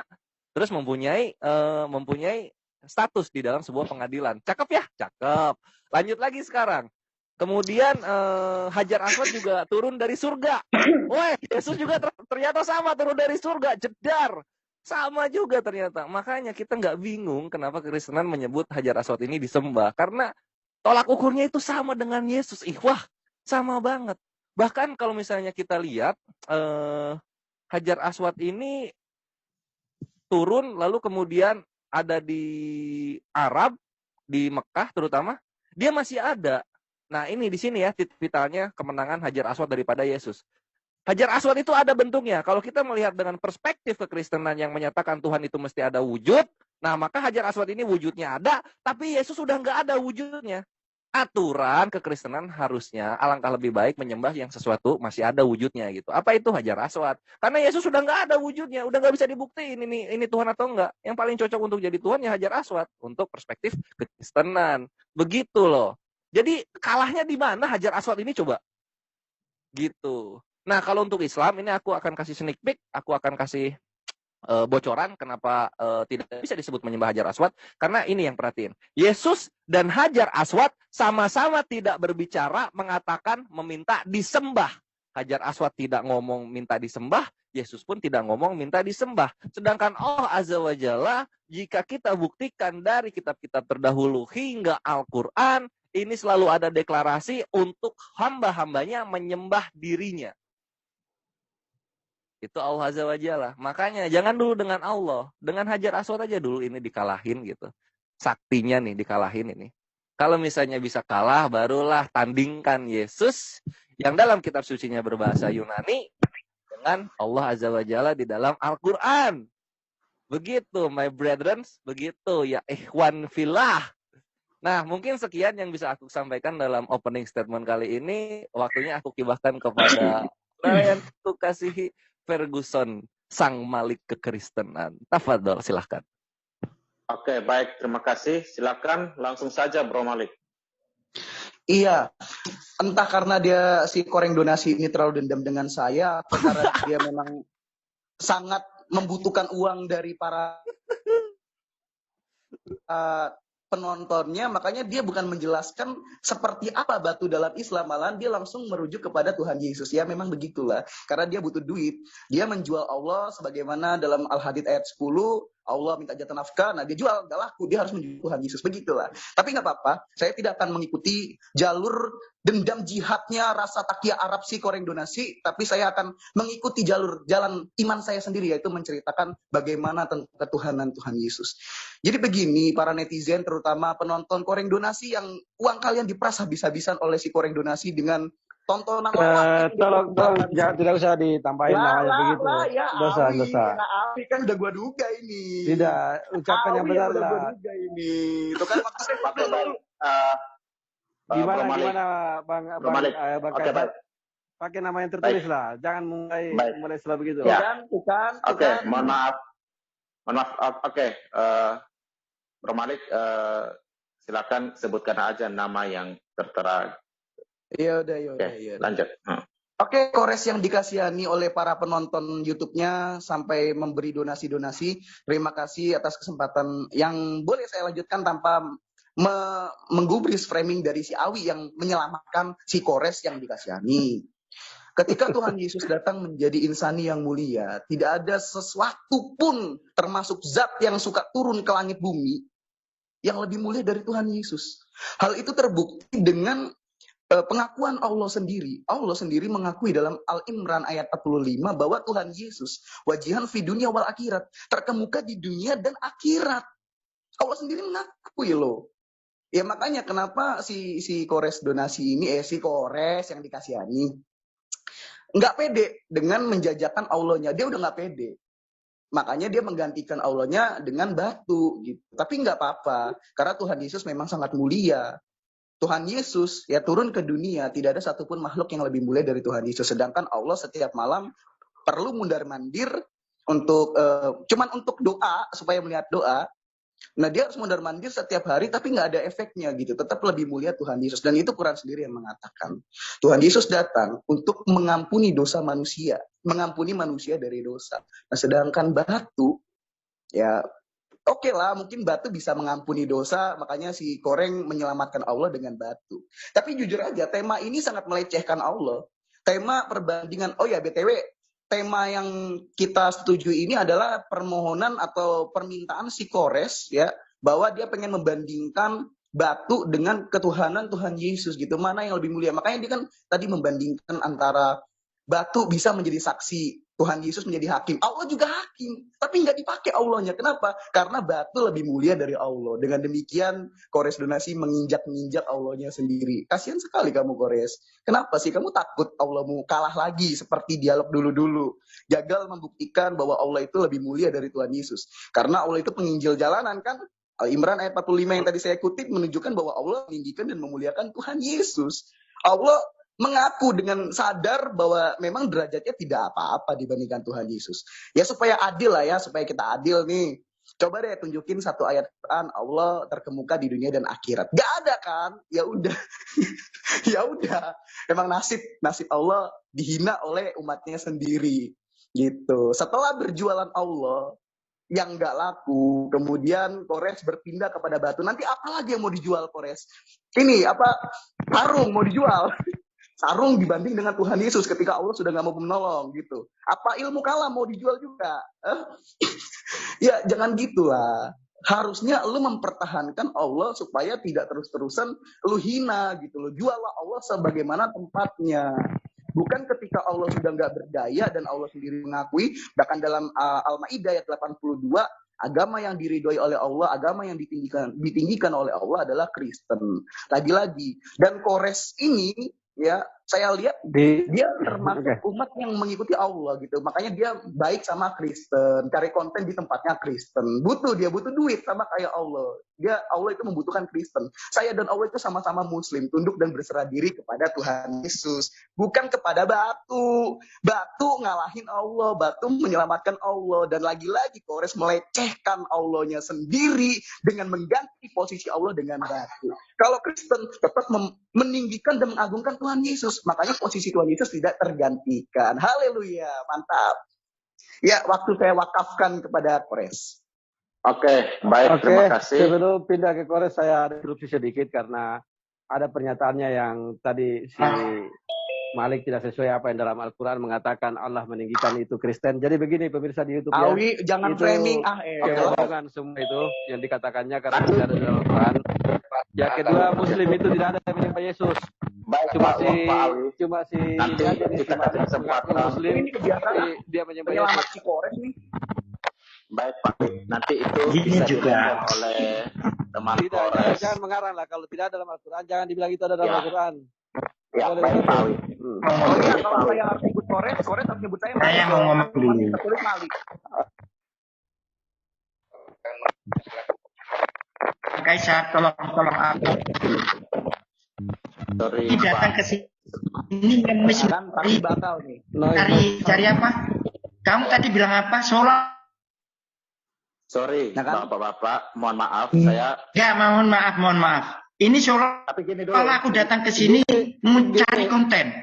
terus mempunyai status di dalam sebuah pengadilan. Cakep ya? Cakep. Lanjut lagi sekarang. Kemudian Hajar Aswad juga turun dari surga. Wah, Yesus juga ternyata sama turun dari surga. Jedar. Sama juga ternyata. Makanya kita nggak bingung kenapa Kristenan menyebut Hajar Aswad ini disembah. Karena tolak ukurnya itu sama dengan Yesus. Wah, sama banget. Bahkan kalau misalnya kita lihat Hajar Aswad ini turun lalu kemudian ada di Arab, di Mekah terutama, dia masih ada. Nah, ini di sini ya titik vitalnya kemenangan Hajar Aswad daripada Yesus. Hajar Aswad itu ada bentuknya. Kalau kita melihat dengan perspektif kekristenan yang menyatakan Tuhan itu mesti ada wujud, nah maka Hajar Aswad ini wujudnya ada, tapi Yesus sudah nggak ada wujudnya. Aturan kekristenan harusnya alangkah lebih baik menyembah yang sesuatu masih ada wujudnya gitu. Apa itu Hajar Aswad? Karena Yesus sudah nggak ada wujudnya, udah nggak bisa dibuktiin ini Tuhan atau enggak. Yang paling cocok untuk jadi Tuhan ya Hajar Aswad untuk perspektif kekristenan. Begitu loh. Jadi kalahnya di mana Hajar Aswad ini coba? Gitu. Nah, kalau untuk Islam ini aku akan kasih sneak peek, aku akan kasih bocoran kenapa tidak bisa disebut menyembah Hajar Aswad, karena ini yang perhatiin. Yesus dan Hajar Aswad sama-sama tidak berbicara mengatakan meminta disembah. Hajar Aswad tidak ngomong minta disembah, Yesus pun tidak ngomong minta disembah. Sedangkan Allah Azza wa Jalla, jika kita buktikan dari kitab-kitab terdahulu hingga Al-Quran, ini selalu ada deklarasi untuk hamba-hambanya menyembah dirinya. Itu Allah Azza wa Jalla. Makanya jangan dulu dengan Allah. Dengan Hajar Aswad aja dulu ini dikalahin gitu. Saktinya nih dikalahin ini. Kalau misalnya bisa kalah, barulah tandingkan Yesus yang dalam kitab sucinya berbahasa Yunani dengan Allah Azza wa Jalla di dalam Al-Quran. Begitu, my brethren. Begitu, ya ikhwan fillah. Nah, mungkin sekian yang bisa aku sampaikan dalam opening statement kali ini. Waktunya aku kibahkan kepada yang aku kasihi Ferguson, sang Malik kekristenan. Tafadhol, silahkan. Oke, baik. Terima kasih. Silakan langsung saja, Bro Malik. Iya, entah karena dia si koreng donasi ini terlalu dendam dengan saya, atau karena dia memang sangat membutuhkan uang dari para penontonnya, makanya dia bukan menjelaskan seperti apa batu dalam Islam, malahan dia langsung merujuk kepada Tuhan Yesus. Ya memang begitulah, karena dia butuh duit. Dia menjual Allah sebagaimana dalam Al-Hadid ayat 10, Allah minta jatah nafkah, nah dia jual, gak laku, dia harus menjual Tuhan Yesus, begitulah. Tapi gak apa-apa, saya tidak akan mengikuti jalur dendam jihadnya rasa takia Arab si koreng donasi, tapi saya akan mengikuti jalan iman saya sendiri, yaitu menceritakan bagaimana tentang ketuhanan Tuhan Yesus. Jadi begini, para netizen, terutama penonton koreng donasi yang uang kalian diperas habis-habisan oleh si koreng donasi dengan tontonan tolong tidak usah ditambahin namanya begitu. Ya, dosa. Awi kan udah gua duga ini. Tidak, ucapan yang benar udah lah. gua duga ini. Itu kan maksudnya gimana Bang Oke, baik. pakai nama yang tertulis lah. Jangan mulai setelah begitu. Bukan. Oke, mohon maaf. Oke, Bro Malik, silakan sebutkan aja nama yang tertera. Iya. Lanjut. Oke, Kores yang dikasihani oleh para penonton YouTube-nya sampai memberi donasi-donasi. Terima kasih atas kesempatan yang boleh saya lanjutkan tanpa menggubris framing dari si Awi yang menyelamatkan si Kores yang dikasihani. Ketika Tuhan Yesus datang menjadi insani yang mulia, tidak ada sesuatu pun termasuk zat yang suka turun ke langit bumi yang lebih mulia dari Tuhan Yesus. Hal itu terbukti dengan pengakuan Allah sendiri. Allah sendiri mengakui dalam Al-Imran ayat 45 bahwa Tuhan Yesus wajihan fi dunia wal akhirat, terkemuka di dunia dan akhirat. Allah sendiri mengakui loh. Ya makanya kenapa si Kores donasi ini, si Kores yang dikasihani nggak pede dengan menjajakan Allahnya. Dia udah nggak pede. Makanya dia menggantikan Allahnya dengan batu gitu. Tapi nggak apa-apa, karena Tuhan Yesus memang sangat mulia. Tuhan Yesus ya turun ke dunia, tidak ada satupun makhluk yang lebih mulia dari Tuhan Yesus. Sedangkan Allah setiap malam perlu mundar-mandir untuk cuman untuk doa, supaya melihat doa. Nah dia harus mundar-mandir setiap hari, tapi nggak ada efeknya gitu. Tetap lebih mulia Tuhan Yesus. Dan itu Quran sendiri yang mengatakan. Tuhan Yesus datang untuk mengampuni dosa manusia. Mengampuni manusia dari dosa. Nah sedangkan batu, ya oke lah, mungkin batu bisa mengampuni dosa, makanya si Koreng menyelamatkan Allah dengan batu. Tapi jujur aja, tema ini sangat melecehkan Allah. Tema perbandingan, oh ya BTW, tema yang kita setuju ini adalah permohonan atau permintaan si Kores, ya, bahwa dia pengen membandingkan batu dengan ketuhanan Tuhan Yesus gitu. Mana yang lebih mulia? Makanya dia kan tadi membandingkan antara batu bisa menjadi saksi, Tuhan Yesus menjadi hakim. Allah juga hakim, tapi nggak dipakai Allahnya. Kenapa? Karena batu lebih mulia dari Allah. Dengan demikian, Kores donasi menginjak-ninjak Allahnya sendiri. Kasihan sekali kamu, Kores. Kenapa sih? Kamu takut Allahmu kalah lagi seperti dialog dulu-dulu. Gagal membuktikan bahwa Allah itu lebih mulia dari Tuhan Yesus. Karena Allah itu penginjil jalanan kan? Al-Imran ayat 45 yang tadi saya kutip menunjukkan bahwa Allah meninggikan dan memuliakan Tuhan Yesus. Allah mengaku dengan sadar bahwa memang derajatnya tidak apa-apa dibandingkan Tuhan Yesus. Ya supaya adil lah ya, supaya kita adil nih. Coba deh tunjukin satu ayat Quran Allah terkemuka di dunia dan akhirat. Gak ada kan? Ya udah. Ya udah. Emang nasib Allah dihina oleh umatnya sendiri. Gitu. Setelah berjualan Allah yang nggak laku, kemudian Kores berpindah kepada batu. Nanti apa lagi yang mau dijual Kores? Ini apa? Sarung mau dijual. Sarung dibanding dengan Tuhan Yesus ketika Allah sudah nggak mau menolong gitu. Apa ilmu kalam mau dijual juga? Ya jangan gitulah. Harusnya lu mempertahankan Allah supaya tidak terus-terusan lu hina gitu loh. Juallah Allah sebagaimana tempatnya. Bukan ketika Allah sudah nggak berdaya dan Allah sendiri mengakui, bahkan dalam Al-Maidah ayat 82, agama yang diridhoi oleh Allah, agama yang ditinggikan oleh Allah adalah Kristen. Lagi-lagi, dan Kores ini ya saya lihat dia termasuk umat yang mengikuti Allah gitu. Makanya dia baik sama Kristen, cari konten di tempatnya Kristen. Dia butuh duit sama kayak Allah. Allah itu membutuhkan Kristen. Saya dan Allah itu sama-sama Muslim, tunduk dan berserah diri kepada Tuhan Yesus, bukan kepada batu. Batu ngalahin Allah, batu menyelamatkan Allah, dan lagi-lagi Kores melecehkan Allahnya sendiri dengan mengganti posisi Allah dengan batu. Kalau Kristen tetap meninggikan dan mengagungkan Tuhan Yesus, makanya posisi Tuhan Yesus tidak tergantikan. Haleluya, mantap. Ya, waktu saya wakafkan kepada Kores. Oke, baik, terima kasih. Sebelum pindah ke Kores, saya ada interupsi sedikit karena ada pernyataannya yang tadi si Malik tidak sesuai apa yang dalam Al-Quran mengatakan Allah meninggikan itu Kristen. Jadi begini pemirsa di YouTube ya. Jangan framing kebohongan semua itu yang dikatakannya karena tidak ada dalam Al-Quran. Yang kedua, Muslim itu tidak ada yang menyembah Yesus. Cuma si nanti kita kasih kesempatan Muslim dia menyembah Yesus. Si Kores nih. Baik Pak, nanti itu bisa juga oleh teman Kores. Jangan mengarang lah, kalau tidak ada dalam Al-Quran jangan dibilang itu ada dalam Al-Quran. Ya, baik Pak. Kalau saya harus nyebut Kores harus nyebut saya. Saya mau ngomong dulu. Tertulis Malik. Kaisar, tolong aku. Sorry, datang ke sini cari apa? Kamu tadi bilang apa? Sholat. Sorry, Bapak-bapak, mohon maaf saya. Ya, mohon maaf. Ini sholat. Tapi gini dulu. Kalau aku datang ke sini mencari konten.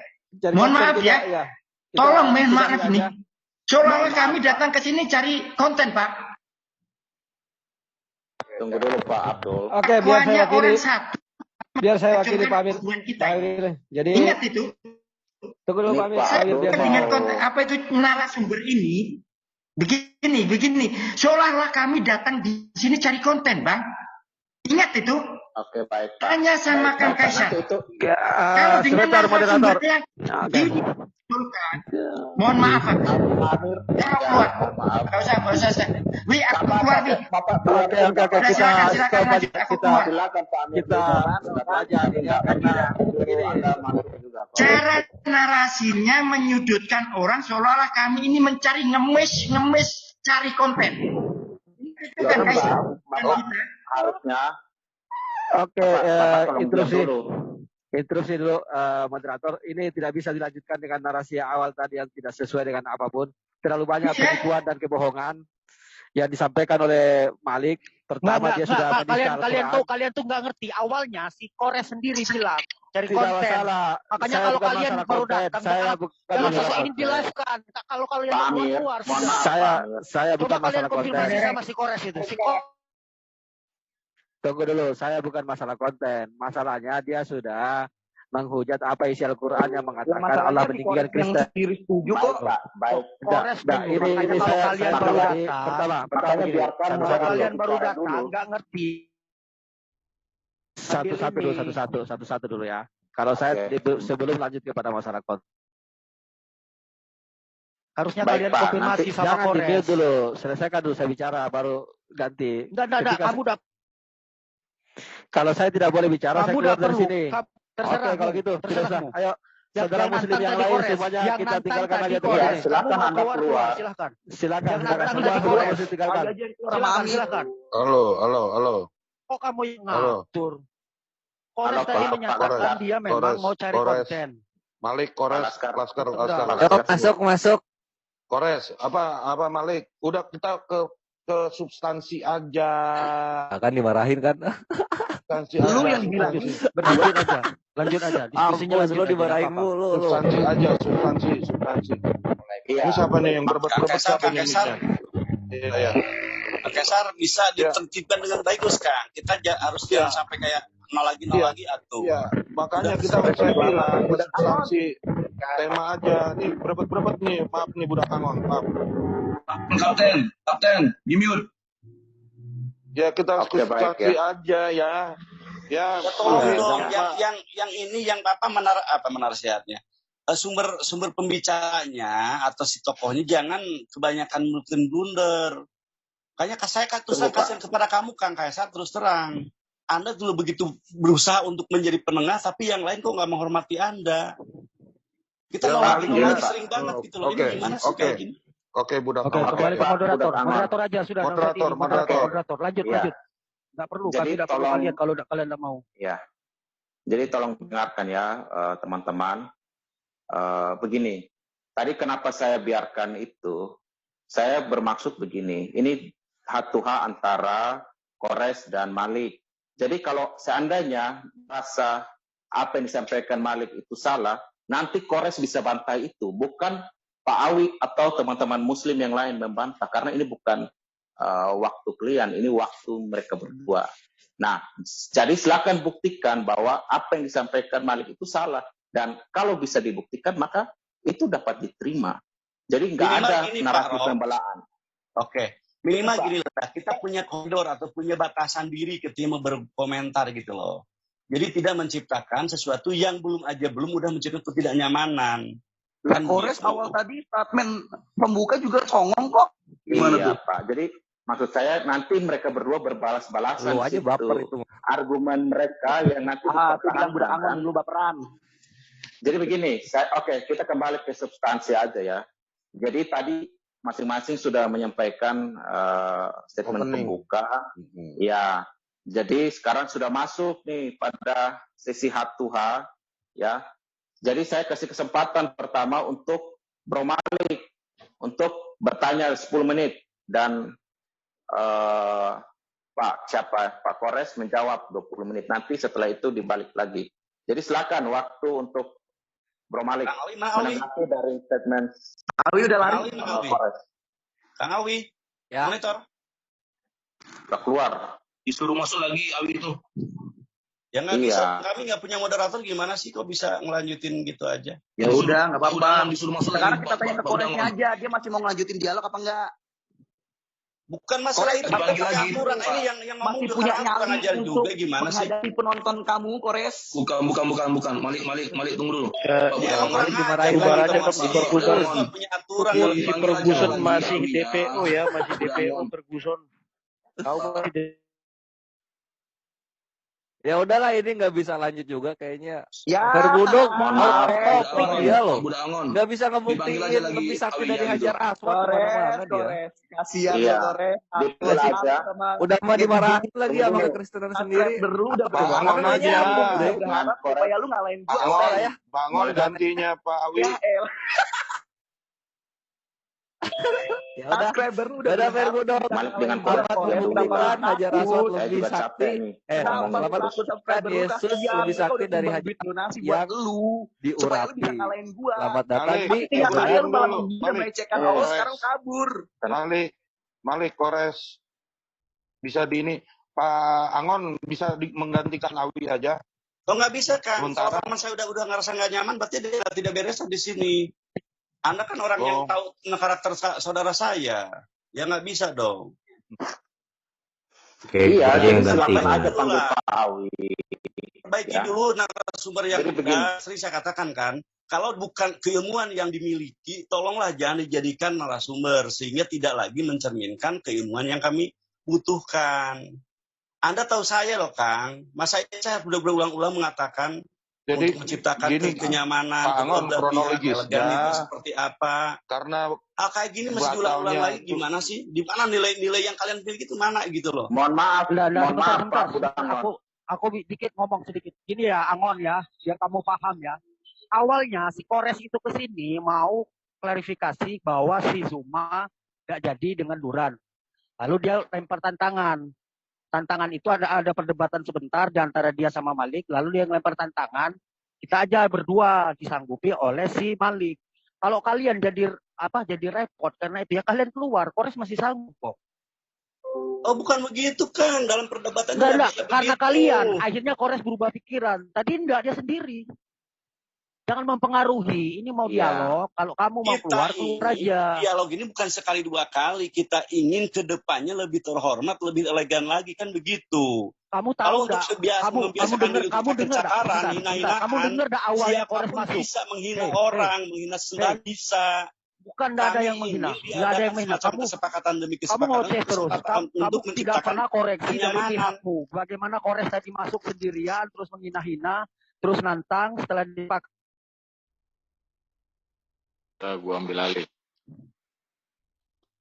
Mohon maaf ya. Tolong mohon maaf ini. Soalnya kami datang ke sini cari konten, Pak. Tunggu dulu Pak Abdul. Oke, biar saya wakili Pak Amir. Jadi ingat itu. Tunggu dulu Pak Amir. Saya Amir biar dengan konten apa itu narasumber ini begini. Seolah-olah kami datang di sini cari konten, Bang. Ingat itu. Oke, baik, Pak. Hanya sama Kang Kaisar. Kalau dengan sebentar moderator. narasumber yang dimunculkan, mohon maaf, Pak. Saya mau keluar. Enggak usah. Wih, aku keluar nih. Oke, Silakan lanjut. Aku keluar. Kita aja ya karena begini. Cara narasinya menyudutkan orang seolah-olah kami ini mencari ngemis cari konten. Itu kan Kaisar. Harusnya Oke, interupsi dulu moderator. Ini tidak bisa dilanjutkan dengan narasi yang awal tadi yang tidak sesuai dengan apapun. Terlalu banyak penipuan dan kebohongan yang disampaikan oleh Malik. Pertama dia sudah menista Al-Quran. Kalian tuh nggak ngerti. Awalnya si Kores sendiri bilang cari Tidak konten. masalah. Makanya Saya kalau bukan kalian masalah baru konten. datang, Saya bukan jangan masalah sosok ini konten. di live kan. Kalau kalian mau keluar, Saya bukan coba kalian masalah konten. konfirmasi sama si Kores itu. Tunggu dulu, saya bukan masalah konten. Masalahnya dia sudah menghujat apa isi Al-Quran yang mengatakan Allah meninggikan Kristen. Setuju kok, Pak. Baik. Ini saya baru datang. pertama Kalian baru datang, nggak ngerti. Satu-satu dulu ya. Kalau saya sebelum lanjut kepada masalah konten. Harusnya kalian konfirmasi sama Jangan Kores. di-mute dulu, selesaikan dulu saya bicara, baru ganti. Enggak, kamu udah. Kalau saya tidak boleh bicara, saya keluar dari sini. Terserah. Oke, kalau gitu, tidak usah. Ayo, saudara muslim yang lain semuanya kita tinggalkan aja tempat ini. Silakan Anda keluar. Silakan. Semua muslim tinggalkan. Silakan. Halo. Kok kamu yang ngatur? Kores tadi menyatakan dia memang mau cari konten. Malik, Kores, Laskar. Masuk. Kores, apa Malik? Udah kita ke substansi aja. Akan dimarahin kan? Lu yang bilang. Lanjut aja. Diskusinya lu dimarahin mulu. Substansi aja, substansi. Ini siapa nih yang berbet-berbet siapa nih? Iya. Kaisar bisa ditertibkan dengan baik, Kang. Kita harus jangan sampai kayak nol lagi atuh. Iya, makanya kita saya bilang substansi tema aja. Nih berbet nih, maaf nih Budak Kangon, maaf. Kapten, di-mute. Ya kita substansi aja ya. Ya, tolong dong yang ini yang menarasihatnya. Sumber pembicaranya atau si tokohnya jangan kebanyakan mungkin blunder. Makanya saya kasihan kepada kamu Kang Kaisar terus terang. Anda dulu begitu berusaha untuk menjadi penengah, tapi yang lain kok nggak menghormati Anda. Kita sering banget gitu loh. Ini gimana sih kayak gini? Oke, Budak. Oke, kembali ke moderator aja sudah. Moderator. Lanjut. Nggak perlu. Kami tidak perlu lihat kalau kalian tidak mau. Ya. Jadi tolong dengarkan ya teman-teman. Begini. Tadi kenapa saya biarkan itu? Saya bermaksud begini. Ini hatuha antara Kores dan Malik. Jadi kalau seandainya rasa apa yang disampaikan Malik itu salah, nanti Kores bisa bantah itu, bukan Pak Awi atau teman-teman Muslim yang lain membantah, karena ini bukan waktu kalian, ini waktu mereka berdua. Nah, jadi silakan buktikan bahwa apa yang disampaikan Malik itu salah, dan kalau bisa dibuktikan maka itu dapat diterima. Jadi nggak ada narasi pembelaan. Oke. Minimal gini lah, kita punya koridor atau punya batasan diri ketika mau berkomentar gitu loh. Jadi tidak menciptakan sesuatu yang belum udah menciptakan ketidaknyamanan. Kan Kores awal tadi statement pembuka juga songong kok. Gimana tuh Pak? Jadi maksud saya nanti mereka berdua berbalas-balasan. Lu aja baper itu. Argumen mereka yang nanti dipertahankan dulu baperan. Jadi begini, kita kembali ke substansi aja ya. Jadi tadi masing-masing sudah menyampaikan statement pembuka. Ya, jadi sekarang sudah masuk nih pada sesi hatuha ya. Jadi saya kasih kesempatan pertama untuk Bro Malik untuk bertanya 10 menit dan Pak Kores menjawab 20 menit. Nanti setelah itu dibalik lagi. Jadi silakan waktu untuk Bro Malik menanggapi dari statement. Awi udah lari. Kang Awi, monitor. Udah keluar. Disuruh masuk lagi Awi itu. Ya nggak bisa, Iya. kami nggak punya moderator, gimana sih kok bisa ngelanjutin gitu aja? Ya udah, nggak apa-apa. Disuruh masuk Sekarang lagi, kita tanya ke Pak Koresnya Udangon. aja, dia masih mau ngelanjutin dialog apa enggak? Bukan masalah Kores itu, apakah pakai lagi, aturan. Pak. Ini yang ngomong masih juga punya kan kurang nyali ajar untuk juga, gimana sih? menghadapi penonton kamu, Kores? Bukan. Malik, tunggu dulu. Ya, Pak Ya ya Udangon. Malik kurang dimarahin ajar bubar kan aja itu ke masih. Ferguson. Kamu nggak punya aturan Si kalau Dipanggil aja Ferguson lagi, masih Awi ya. DPO ya, masih Udah DPO Angon. Ferguson. Kau masih Ya udahlah, ini nggak bisa lanjut juga kayaknya. Ya, Fergudok mohon out maaf, of Pak topic Udangon. dia loh. Pak Udangon. Nggak bisa Dipanggil aja ngebuktiin lagi lebih sakti Awi dari ya gitu. Hajar Aswad Kores, kemana-mana dia. Kores. Kasihan Iya. lo, Kores. Dipilih Masih aja. sama Udah mah netizen. dimarahin lagi Tunggu sama dulu. kekristenan Subscriber sendiri. lu udah Apa berharap. Bangun namanya aja. Aku udah deh. berharap Kores. supaya lu ngalahin gua. Udah Bangun, ya. bangun Udah. gantinya Pak Awi. Ya el. Ya udah. Subscriber lu udah Dadah berharap Fergudok. bisa Malik ngalahin dengan gua, Kores Selamat Kores. tunggu dulu Kenapa lu membuktikan ya. Hajar Aswad takut? Saya lebih juga sakti. capek nih. Kenapa Ngomongnya. lu Selamat takut membuktikan subscriber lu Yesus kasihan? lebih Mereka sakti udah dari sumbang Hajar duit donasi buat yang lu supaya lu bisa diurapi. ngalahin gua. Selamat datang Malik, di Tapi kenyataannya Ebrahim. lu malah dulu. menghina Malik, melecehkan Allah, Kores. sekarang kabur. Malik, Kores. Bisa di ini. Pak Angon bisa menggantikan Awi aja. Kok nggak bisa kan? Kalau Sementara. teman saya udah ngerasa nggak nyaman, berarti dia tidak beres di sini. Anda kan orang yang Oh, tahu karakter saudara saya. Ya nggak bisa dong. Oke, Iya, berarti yang jadi ganti. silakan aja Dulu panggil lah. Pak Awi. Perbaiki Ya. dulu narasumber yang Jadi begini. sering saya katakan kan. Kalau bukan keilmuan yang dimiliki, tolonglah jangan dijadikan narasumber. Sehingga tidak lagi mencerminkan keilmuan yang kami butuhkan. Anda tahu saya loh Kang. Masa saya sudah berulang-ulang mengatakan jadi untuk menciptakan gini, kenyamanan, Pak Angon, kedua belah pihak, elegan itu kronologisnya seperti apa. karena Kayak gini masih diulang-ulang batalnya lagi gimana sih? Di mana nilai-nilai yang kalian pilih itu mana gitu loh? Mohon maaf, mohon maaf sebentar. Pak Udangon. Aku dikit ngomong sedikit. Gini ya, Angon ya, biar kamu paham ya. Awalnya si Kores itu ke sini mau klarifikasi bahwa si Zuma nggak jadi dengan Duran. Lalu dia lempar tantangan. Tantangan itu ada perdebatan sebentar di antara dia sama Malik. Lalu dia ngelempar tantangan. Kita aja berdua disanggupi oleh si Malik. Kalau kalian jadi repot karena itu ya kalian keluar. Kores masih sanggup kok. Oh bukan begitu Kang, dalam perdebatan Enggak, bisa karena begitu. kalian akhirnya Kores berubah pikiran. Tadi enggak, dia sendiri. Jangan mempengaruhi. Ini mau Iya. dialog. Kalau kamu mau keluar aja. Dialog ini bukan sekali dua kali. Kita ingin ke depannya lebih terhormat, lebih elegan lagi kan begitu. Kamu Kalau tahu untuk enggak? membiasakan diri untuk Kamu dengar kecakaran, enggak? hina-hinaan, Kamu dengar enggak awalnya Kores siapapun masuk? bisa menghina orang, menghina sesama bisa. Bukan enggak ada Kami yang menghina. ini Enggak ada yang menghina. semacam kesepakatan demi Kamu mau kesepakatan, cek terus. kesepakatan Kamu untuk tidak menciptakan pernah koreksi dari kenyamanan. pihakmu. Bagaimana Kores tadi masuk sendirian, terus menghina-hina, terus nantang, setelah dipakai. Gua ambil alih.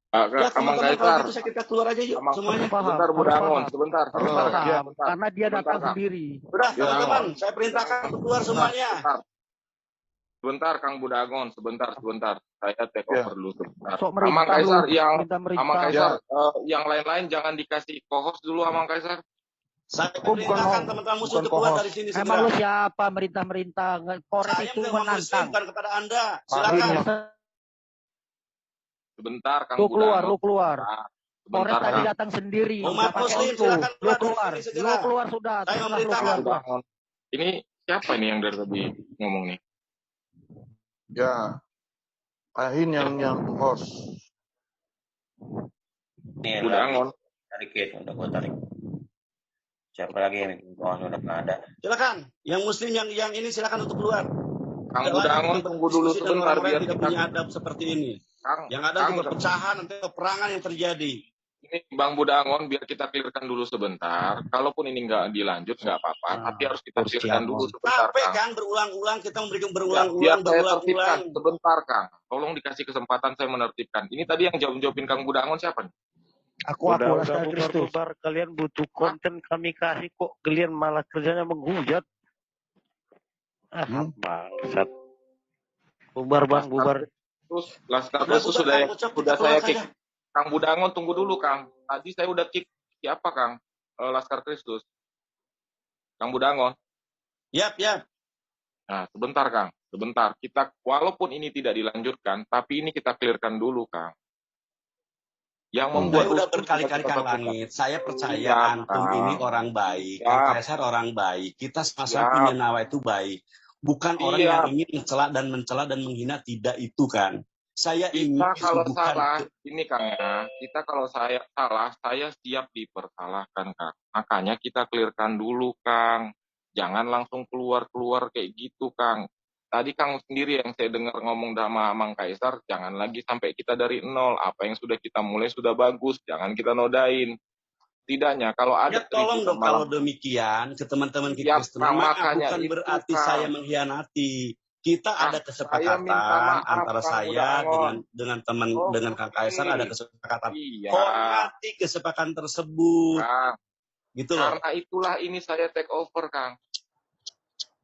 Ya Amang teman-teman kalau Kaisar. gitu kita keluar aja yuk semuanya. Sebentar, Budangon. Sebentar. Paham, Sebentar. karena dia datang Sebentar, Kang. sendiri. Udah Ya, teman-teman, saya perintahkan untuk keluar semuanya. Sebentar, Kang Budangon. Sebentar. Saya take over dulu sebentar. Sok Amang merintah Kaisar, lu, yang merintah. Amang Kaisar, yang lain-lain jangan dikasih co-host dulu, Amang Kaisar. Saya perintahkan teman-teman musuh untuk keluar dari sini Emang lu segera. siapa merintah-merintah? Kores Saya itu memang muslim, menantang. bukan kepada Anda. Silakan. Sebentar, Kang Lu keluar, Budangon. lu keluar. Kores Sebentar, tadi Kang. datang sendiri. Umat nggak pakai muslim, untuk. silakan Lu keluar keluar, dari sini segera. lu keluar sudah. Saya Terserah lu memerintahkan. keluar. Budangon. Ini siapa ini yang dari tadi ngomong nih? ya Ahin yang host. Nih, Budangon. tarik it, udah gua tarik. Siapa lagi yang udah nggak ada? Silakan. Yang muslim yang ini silakan untuk keluar. Kang Tidak Budangon lagi tunggu dulu berdiskusi dengan sebentar orang-orang biar yang tidak kita. punya adab seperti ini. Kang, Yang ada Kang, itu perpecahan, nanti peperangan yang terjadi. ini Bang Budangon biar kita clearkan dulu sebentar. Kalaupun ini nggak dilanjut nggak apa-apa, tapi harus kita clearkan dulu sebentar, Capek Kang. kan berulang-ulang kita memberikan Ya, biar berulang-ulang saya tertibkan berulang-ulang. sebentar, Kang. Tolong dikasih kesempatan saya menertibkan. Ini tadi yang jawabin Kang Budangon siapa nih? Aku Laskar Kristus. bubar. Kalian butuh konten kami kasih kok. Kalian malah kerjanya menghujat. Bangsat. Bubar bang, bubar. Terus Laskar Udah, Kristus bubar, sudah Kang, ucap, sudah kita keluar saya kick. saja. Kang Budangon tunggu dulu, Kang. Tadi saya udah kick siapa, Kang? Laskar Kristus. Kang Budangon. Yap. Nah, sebentar, Kang. Sebentar. Kita walaupun ini tidak dilanjutkan, tapi ini kita clearkan dulu, Kang. Yang Saya membuat udah rusuh berkali-kali kita Kang lakukan. Langit. Saya percaya Siap, antum ini Kang. orang baik, Kang Siap, Kaisar orang baik. Kita sama-sama siap, punya nawa itu baik. Bukan orang yang siap. ingin mencela dan menghina, tidak itu kan. Saya ingin Kita kalau bukan salah, ini Kang ya, kita kalau saya salah, saya siap dipersalahkan Kang. Makanya kita clearkan dulu Kang. Jangan langsung keluar-keluar kayak gitu Kang. Tadi Kang sendiri yang saya dengar ngomong sama Mang Kaisar, jangan lagi sampai kita dari nol. Apa yang sudah kita mulai sudah bagus, jangan kita nodain. Tidaknya kalau ada Ya tolong keributan dong kalau malam, demikian ke teman-teman siap Kristen. Kang, Maaf makanya bukan itu berarti saya Kang. mengkhianati. Kita Kang, ada saya minta kesepakatan maaf antara Kang saya Budaangon. dengan Kang Kaisar ada Oke, kesepakatan. iya. Hormati kesepakatan tersebut. Kang, Gitu loh. karena itulah ini saya take over Kang.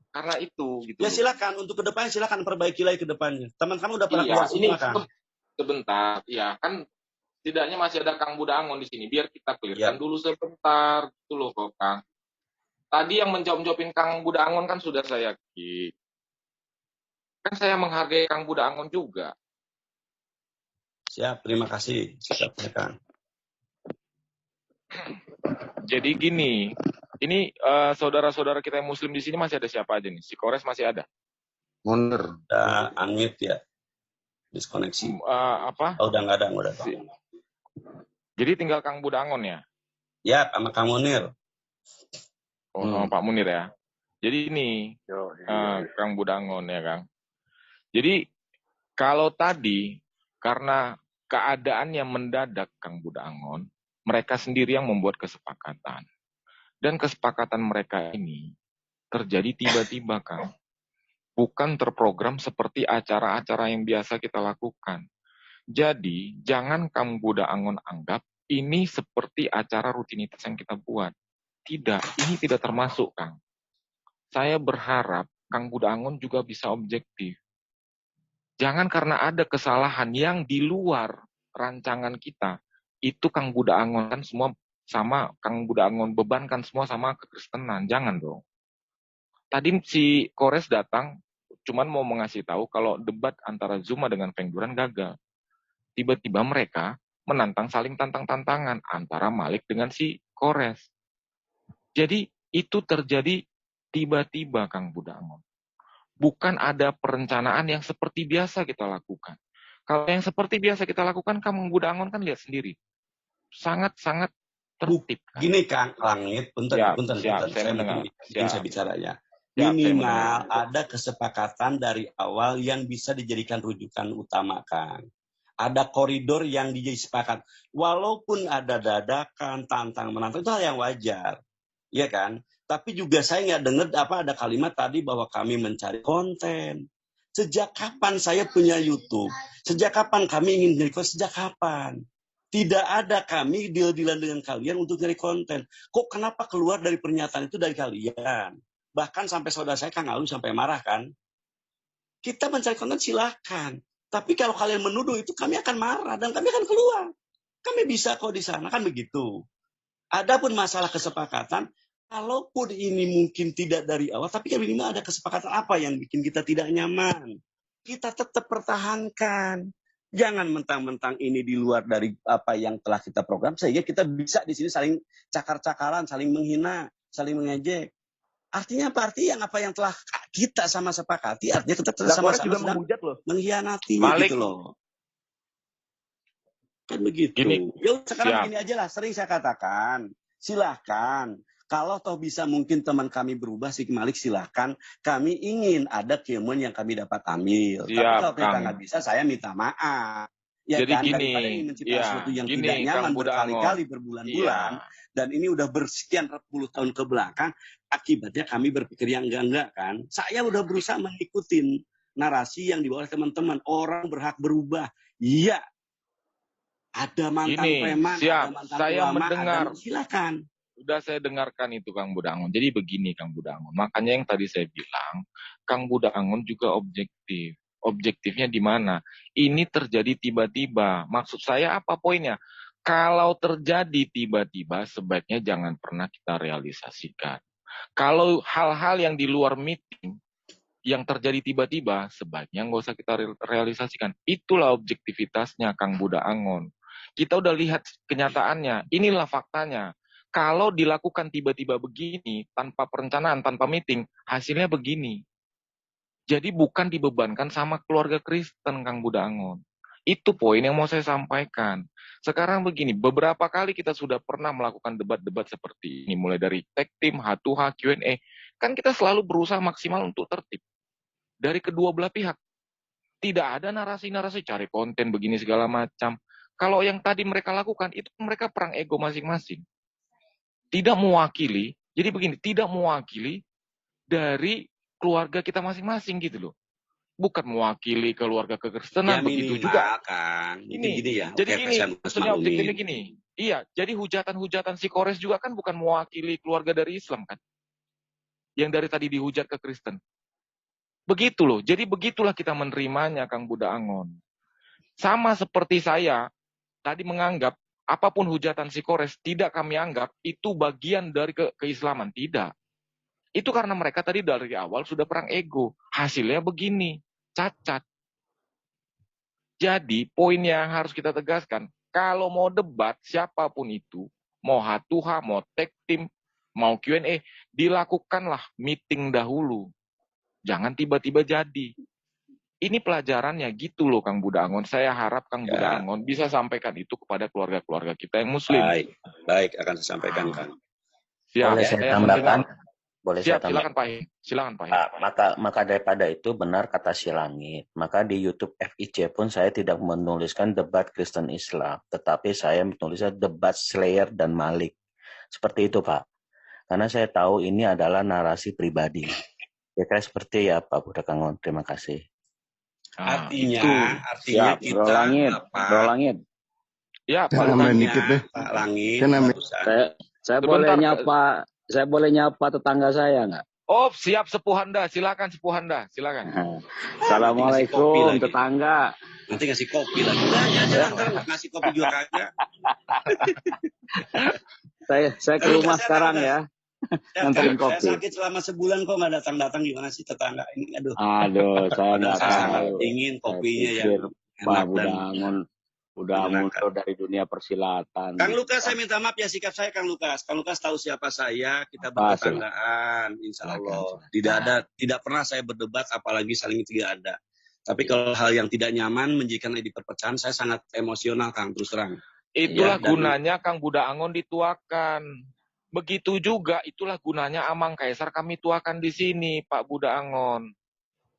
Karena itu gitu Ya loh. silakan untuk kedepannya silakan perbaiki lagi ke depannya. Teman kamu udah pada Iya, keluar ini semua kan? sebentar. Ya kan setidaknya masih ada Kang Budaangon di sini. Biar kita clearkan Ya. dulu sebentar. Gitu loh kok Kang. Tadi yang menjawab-jawabin Kang Budaangon kan sudah saya kick. Kan saya menghargai Kang Budaangon juga. Siap, terima kasih. Siap, Kang. Jadi gini, ini saudara-saudara kita yang muslim di sini masih ada siapa aja nih? Si Kores masih ada? Munir. Udah unmute ya. Diskoneksi. Apa? Oh, udah nggak ada, udah. Jadi tinggal Kang Budaangon ya? Ya, sama Kang Munir. Oh, sama Pak Munir ya. Jadi ini Kang Budaangon ya Kang. Jadi kalau tadi karena keadaan yang mendadak Kang Budaangon, mereka sendiri yang membuat kesepakatan. Dan kesepakatan mereka ini terjadi tiba-tiba Kang. Bukan terprogram seperti acara-acara yang biasa kita lakukan. Jadi jangan Kang Budaangon anggap ini seperti acara rutinitas yang kita buat. Tidak, ini tidak termasuk Kang. Saya berharap Kang Budaangon juga bisa objektif. Jangan karena ada kesalahan yang di luar rancangan kita, itu Kang Budaangon kan semua sama, Kang Budaangon bebankan semua sama kekristenan. Jangan dong. Tadi si Kores datang, cuman mau mengasih tahu kalau debat antara Zuma dengan Feng Duran gagal. Tiba-tiba mereka menantang saling tantang-tantangan antara Malik dengan si Kores. Jadi itu terjadi tiba-tiba Kang Budaangon. Bukan ada perencanaan yang seperti biasa kita lakukan. Kalau yang seperti biasa kita lakukan, Kang Budaangon kan lihat sendiri. Sangat-sangat tertib. Kan? Gini Kang Langit, punten. Saya bicara ya. Minimal ada kesepakatan dari awal yang bisa dijadikan rujukan utama Kang. Ada koridor yang disepakati. Walaupun ada dadakan, tantang-menantang, itu hal yang wajar. Iya kan? Tapi juga saya nggak dengar ada kalimat tadi bahwa kami mencari konten. Sejak kapan saya punya YouTube? Sejak kapan kami ingin jadi konten? Sejak kapan? Tidak ada kami deal-dealan dengan kalian untuk cari konten. Kok kenapa keluar dari pernyataan itu dari kalian? Bahkan sampai saudara saya Kang Alu sampai marah kan? Kita mencari konten silahkan. Tapi kalau kalian menuduh itu kami akan marah dan kami akan keluar. Kami bisa kok di sana kan begitu. Adapun masalah kesepakatan, kalaupun ini mungkin tidak dari awal, tapi kan minimal ada kesepakatan apa yang bikin kita tidak nyaman. Kita tetap pertahankan. Jangan mentang-mentang ini di luar dari apa yang telah kita program, sehingga kita bisa di sini saling cakar-cakaran, saling menghina, saling mengejek. Artinya apa? Artinya apa yang telah kita sama sepakati, artinya kita sama-sama juga menghujat loh, mengkhianati gitu loh. Kan begitu. Ya sekarang begini aja lah, sering saya katakan, silahkan. Kalau toh bisa mungkin teman kami berubah, si Malik silahkan. Kami ingin ada keilmuan yang kami dapat ambil. Tapi kalau mereka nggak bisa, saya minta maaf. Ya jadi kan, daripada ingin menciptakan sesuatu yang tidak nyaman berkali-kali, berbulan-bulan. Dan ini udah bersekian puluh tahun ke belakang, akibatnya kami berpikir yang enggak kan. Saya udah berusaha mengikuti narasi yang dibawa oleh teman-teman. Orang berhak berubah. Iya. Ada mantan preman, ada mantan ulama, silakan. Sudah saya dengarkan itu Kang Budaangon. Jadi begini Kang Budaangon. Makanya yang tadi saya bilang, Kang Budaangon juga objektif. Objektifnya di mana? Ini terjadi tiba-tiba. Maksud saya apa poinnya? Kalau terjadi tiba-tiba, sebaiknya jangan pernah kita realisasikan. Kalau hal-hal yang di luar meeting, yang terjadi tiba-tiba, sebaiknya nggak usah kita realisasikan. Itulah objektivitasnya Kang Budaangon. Kita udah lihat kenyataannya. Inilah faktanya. Kalau dilakukan tiba-tiba begini, tanpa perencanaan, tanpa meeting, hasilnya begini. Jadi bukan dibebankan sama keluarga Kristen, Kang Buda Angon. Itu poin yang mau saya sampaikan. Sekarang begini, beberapa kali kita sudah pernah melakukan debat-debat seperti ini, mulai dari tag team, H2H, Q&A. Kan kita selalu berusaha maksimal untuk tertib. Dari kedua belah pihak. Tidak ada narasi-narasi cari konten begini segala macam. Kalau yang tadi mereka lakukan, itu mereka perang ego masing-masing. Tidak mewakili, jadi begini, tidak mewakili dari keluarga kita masing-masing gitu loh. Bukan mewakili keluarga kekristenan, Ya begitu minimal juga. kan. Mungkin Ini, gini ya. jadi Oke, gini, saya maksudnya objektifnya maklumin. gini. Iya, jadi hujatan-hujatan si Kores juga kan bukan mewakili keluarga dari Islam kan. Yang dari tadi dihujat ke Kristen. Begitu loh, jadi begitulah kita menerimanya Kang Buda Angon. Sama seperti saya, tadi menganggap apapun hujatan si Kores, tidak kami anggap itu bagian dari keislaman. Tidak. Itu karena mereka tadi dari awal sudah perang ego. Hasilnya begini, cacat. Jadi poin yang harus kita tegaskan, kalau mau debat siapapun itu, mau H2H, mau tag team, mau Q&A, dilakukanlah meeting dahulu. Jangan tiba-tiba jadi. Ini pelajarannya gitu loh Kang Buda Angon. Saya harap Kang Buda Angon bisa sampaikan itu kepada keluarga-keluarga kita yang muslim. Baik, akan saya sampaikan Kang. Siap. Boleh saya tambahkan? Boleh Siap, saya tambahkan? silakan Pak. Maka daripada itu benar kata si Langit. Maka di YouTube FIC pun saya tidak menuliskan debat Kristen Islam, tetapi saya menuliskan debat Slayer dan Malik. Seperti itu Pak. Karena saya tahu ini adalah narasi pribadi. Kira-kira seperti ya Pak Buda Angon. Terima kasih. Artinya siap, kita Bro Langit. Ya, Pak Langit. Pak Langit. Saya boleh nyapa tetangga saya nggak? Oh, siap Sepuhanda. Silakan Sepuhanda. Silakan. Assalamualaikum tetangga. Nanti ngasih kopi lagi. Jangan ngasih kopi juga kagak. Saya ke rumah sekarang ya. Nganterin kopi. Saya sakit selama sebulan kok nggak datang-datang, gimana sih tetangga ini? Aduh, saya nggak tahu. Ingin kopinya ya. Pak Buda Angon udah mundur dari dunia persilatan. Kang Lukas, saya minta maaf ya sikap saya Kang Lukas. Kang Lukas tahu siapa saya, kita bertetanggaan, insya Allah. Tidak pernah saya berdebat, apalagi saling tidak ada. Tapi kalau hal yang tidak nyaman menjadikan di perpecahan, saya sangat emosional Kang, terus terang. Itulah gunanya Kang Buda Angon dituakan. Begitu juga itulah gunanya Amang Kaisar kami tuakan di sini, Pak Buda Angon.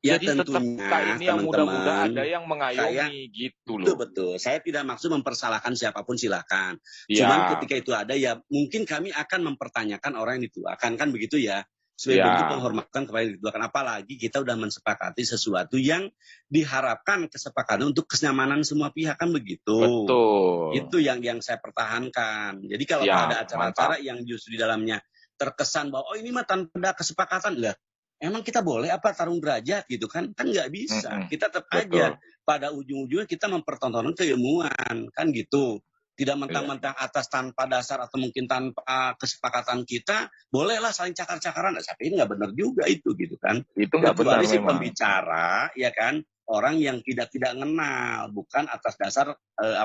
Ya jadi tetap kita ini yang muda-muda ada yang mengayomi gitu loh. Betul. Saya tidak maksud mempersalahkan siapapun, silakan. Ya. Cuman ketika itu ada ya mungkin kami akan mempertanyakan orang yang dituakan, kan begitu ya. Sebagai bentuk penghormatan kepada yang dituakan. Apalagi kita udah mensepakati sesuatu yang diharapkan kesepakatan untuk kenyamanan semua pihak, kan begitu. Betul. Itu yang saya pertahankan. Jadi kalau ada acara-acara yang justru di dalamnya terkesan bahwa ini mah tanpa ada kesepakatan lah. Emang kita boleh apa tarung derajat gitu kan? Kan nggak bisa. Kita tetap aja pada ujung-ujungnya kita mempertontonkan keilmuan kan gitu. Tidak mentang-mentang atas tanpa dasar atau mungkin tanpa kesepakatan kita, bolehlah saling cakar-cakaran. Tapi ini nggak benar juga itu gitu kan. Itu nggak benar si memang. pembicara ya kan orang yang tidak kenal, bukan atas dasar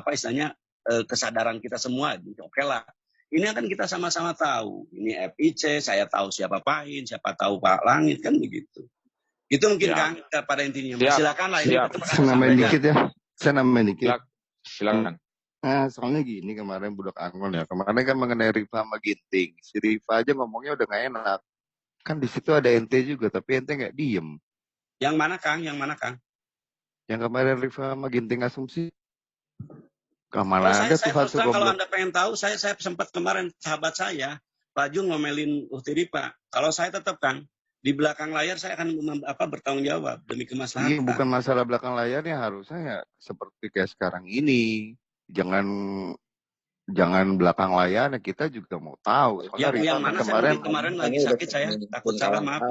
istilahnya kesadaran kita semua. Oke lah. Ini kan kita sama-sama tahu. Ini FIC, saya tahu siapa Pak In, siapa tahu Pak Langit, kan begitu. Itu mungkin Kang pada intinya. Silakan lah. Saya nambahin dikit ya. Silakan. Nah, soalnya gini kemarin Budak Angon ya. Kemarin kan mengenai Rifa sama Ginting. Si Rifa aja ngomongnya udah gak enak. Kan di situ ada ente juga, tapi ente nggak diem. Yang mana Kang? Yang kemarin Rifa sama Ginting asumsi. Kemana ada tuh satu kalau Anda pengen tahu, saya sempat kemarin sahabat saya, Pak Jung ngomelin Uhti Pak. Kalau saya tetap Kang, di belakang layar saya akan bertanggung jawab demi kemaslahatan. Iya, bukan masalah belakang layarnya, harusnya ya seperti kayak sekarang ini. Jangan belakang layarnya, kita juga mau tahu. Ya, yang mana kemarin lagi sakit saya, takut salah, maaf.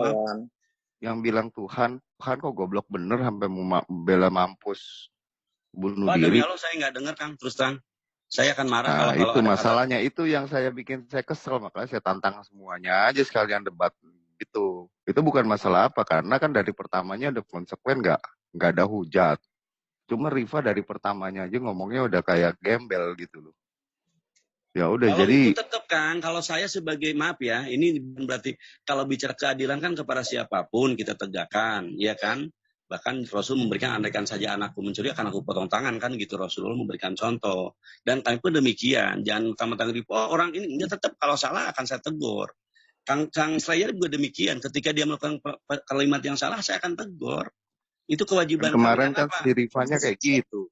Yang bilang Tuhan kok goblok bener sampai mau bela mampus. Bunuh diri. Kalau saya nggak dengar Kang, terus terang saya akan marah kalau itu masalahnya itu yang saya kesel, makanya saya tantang semuanya aja sekalian debat gitu. Itu bukan masalah apa, karena kan dari pertamanya ada konsekuen, nggak ada hujat. Cuma Rifa dari pertamanya aja ngomongnya udah kayak gembel gitu loh. Ya udah Kalau jadi itu tetap Kang, kalau saya sebagai maaf ya, ini berarti kalau bicara keadilan kan kepada siapapun kita tegakkan, ya kan? Bahkan Rasul memberikan andaikan saja anakku mencuri akan aku potong tangan kan gitu, Rasulullah memberikan contoh. Dan kami pun demikian, jangan utama-tama orang ini enggak, tetap kalau salah akan saya tegur. Kang Slayer juga demikian, ketika dia melakukan kalimat yang salah saya akan tegur. Itu kewajiban kemarin kami kan si Rifanya kayak gitu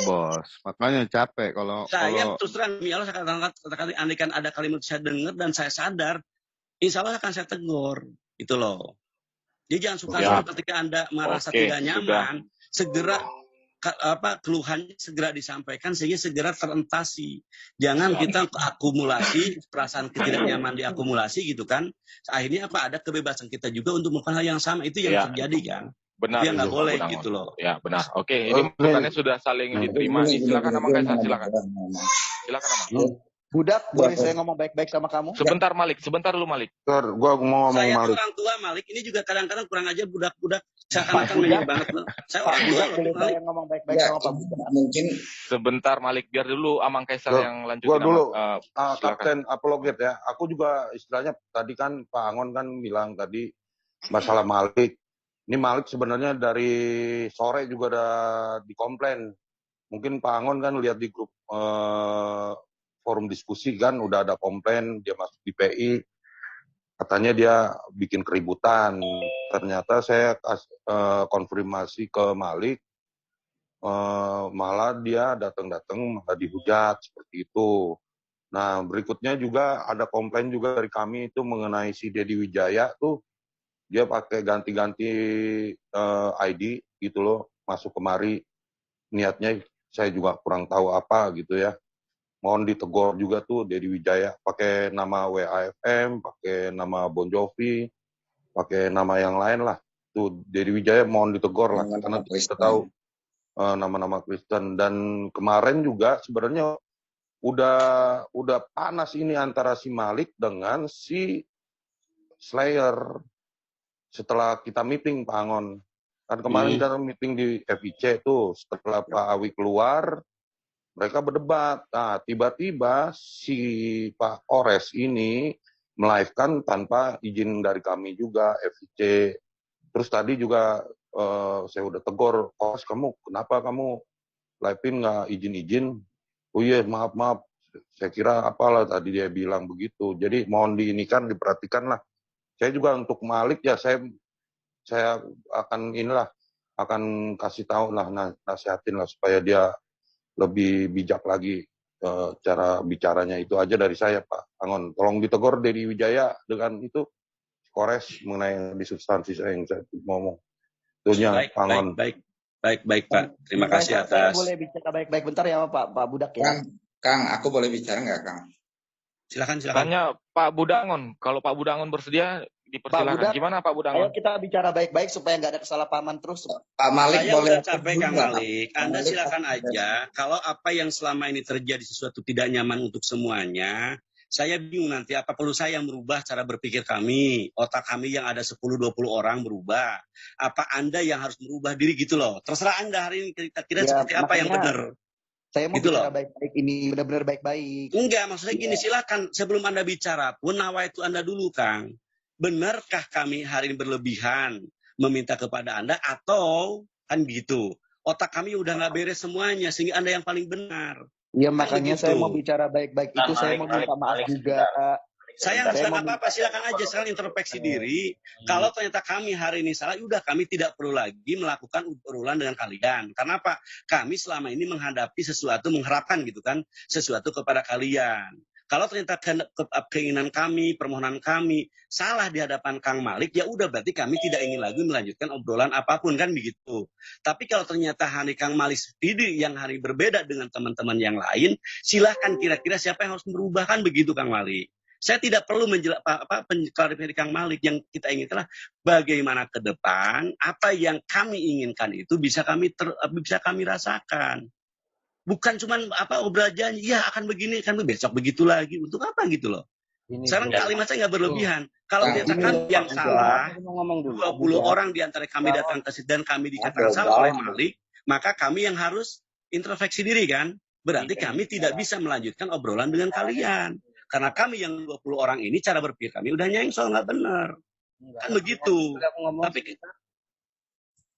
bos. Makanya capek kalau saya terus terang demi Allah saya katakan andaikan ada kalimat saya dengar dan saya sadar, insya Allah akan saya tegur, gitu loh. Jadi jangan suka-suka ketika Anda merasa tidak nyaman, segera keluhannya segera disampaikan sehingga segera terentasi. Jangan kita akumulasi perasaan ketidaknyaman diakumulasi gitu kan. Akhirnya ada kebebasan kita juga untuk melakukan hal yang sama, itu yang terjadi kan. Benar, dia nggak boleh Bang gitu loh. Ya benar. Oke, ini masukannya sudah saling diterima. Silakan Amang Kaisar, silakan. Silakan Amang. Budak, boleh saya ngomong baik-baik sama kamu? Sebentar Malik, sebentar lu Malik. Gua mau ngomong saya Malik. Orang tua Malik ini juga kadang-kadang kurang aja budak-budak. Seakan-akan banyak banget loh. Saya orang tua loh. Saya ngomong baik-baik sama Pak Budak. Mungkin sebentar Malik, biar dulu Amang Kaisar yang lanjutin. Gua dulu, Kapten Apologet ya. Aku juga istilahnya tadi kan Pak Angon kan bilang tadi masalah Malik. Ini Malik sebenarnya dari sore juga ada dikomplain. Mungkin Pak Angon kan lihat di grup forum diskusi kan udah ada komplain dia masuk di PI. Katanya dia bikin keributan. Ternyata saya konfirmasi ke Malik, malah dia datang-datang malah dihujat seperti itu. Nah berikutnya juga ada komplain juga dari kami itu mengenai si Deddy Wijaya tuh. Dia pakai ganti-ganti ID gitu loh, masuk kemari. Niatnya saya juga kurang tahu apa gitu ya. Mohon ditegur juga tuh Deddy Wijaya, pakai nama WAFM, pakai nama Bon Jovi, pakai nama yang lain lah. Tuh Deddy Wijaya mohon ditegur lah, karena kita tahu nama-nama Kristen. Dan kemarin juga sebenarnya udah panas ini antara si Malik dengan si Slayer. Setelah kita meeting Pak Angon, kan kemarin kita meeting di FIC tuh, setelah Pak Awi keluar, mereka berdebat. Nah, tiba-tiba si Pak Ores ini melive-kan tanpa izin dari kami juga, FIC. Terus tadi juga saya udah tegur, Ores kamu kenapa kamu live-in nggak izin-izin? Oh iya, maaf, saya kira apalah tadi dia bilang begitu. Jadi mohon diinikan, diperhatikan lah. Saya juga untuk Malik ya saya akan kasih tahu lah, nasihatin lah supaya dia lebih bijak lagi cara bicaranya. Itu aja dari saya Pak Angon. Tolong ditegur Deddy Wijaya dengan itu kores mengenai di substansi saya yang saya ngomong. Itunya Pak Angon. Baik Pak. Terima kasih atas. Saya boleh bicara baik-baik bentar ya Pak Budak ya. Kang, aku boleh bicara nggak Kang? Silakan. Tanya Pak Budangon. Kalau Pak Budangon bersedia, dipersilakan. Gimana Pak Budangon? Ayo kita bicara baik-baik supaya nggak ada kesalahpahaman terus. Pak Malik saya boleh. Udah capek Kang Malik. Anda silakan aja. Kalau apa yang selama ini terjadi sesuatu tidak nyaman untuk semuanya, saya bingung nanti apa perlu saya yang merubah cara berpikir kami, otak kami yang ada 10-20 orang berubah. Apa Anda yang harus merubah diri gitu loh. Terserah Anda hari ini kira-kira seperti apa yang benar. Saya mau gitu bicara loh. baik-baik ini, benar-benar baik-baik. Enggak, maksudnya gini, silakan sebelum Anda bicara pun nawaitu Anda dulu, Kang. Benarkah kami hari ini berlebihan meminta kepada Anda atau kan gitu? Otak kami udah nggak beres semuanya sehingga Anda yang paling benar. Iya, makanya saya mau bicara baik-baik itu, saya mau minta maaf juga. Saya nggak apa-apa, silakan aja sekarang introspeksi diri. Kalau ternyata kami hari ini salah, udah kami tidak perlu lagi melakukan urulan dengan kalian. Karena apa? Kami selama ini menghadapi sesuatu, mengharapkan gitu kan, sesuatu kepada kalian. Kalau ternyata keinginan kami, permohonan kami salah di hadapan Kang Malik, ya udah berarti kami tidak ingin lagi melanjutkan obrolan apapun kan begitu. Tapi kalau ternyata hari Kang Malik sendiri yang hari berbeda dengan teman-teman yang lain, silahkan kira-kira siapa yang harus merubah kan begitu Kang Malik. Saya tidak perlu klarifikasi Kang Malik. Yang kita ingin adalah bagaimana ke depan apa yang kami inginkan itu bisa kami rasakan. Bukan cuma obrolan janji, ya akan begini, kan besok begitu lagi. Untuk apa gitu loh. Sekarang kalimat saya nggak berlebihan. Kalau ternyata kami yang salah, 20 orang di antara kami datang ke situ dan kami dikatakan salah oleh Malik, maka kami yang harus introspeksi diri kan. Berarti kami tidak bisa melanjutkan obrolan dengan kalian. Karena kami yang 20 orang ini cara berpikir kami udah nyengsol, nggak benar. Kan begitu. Tapi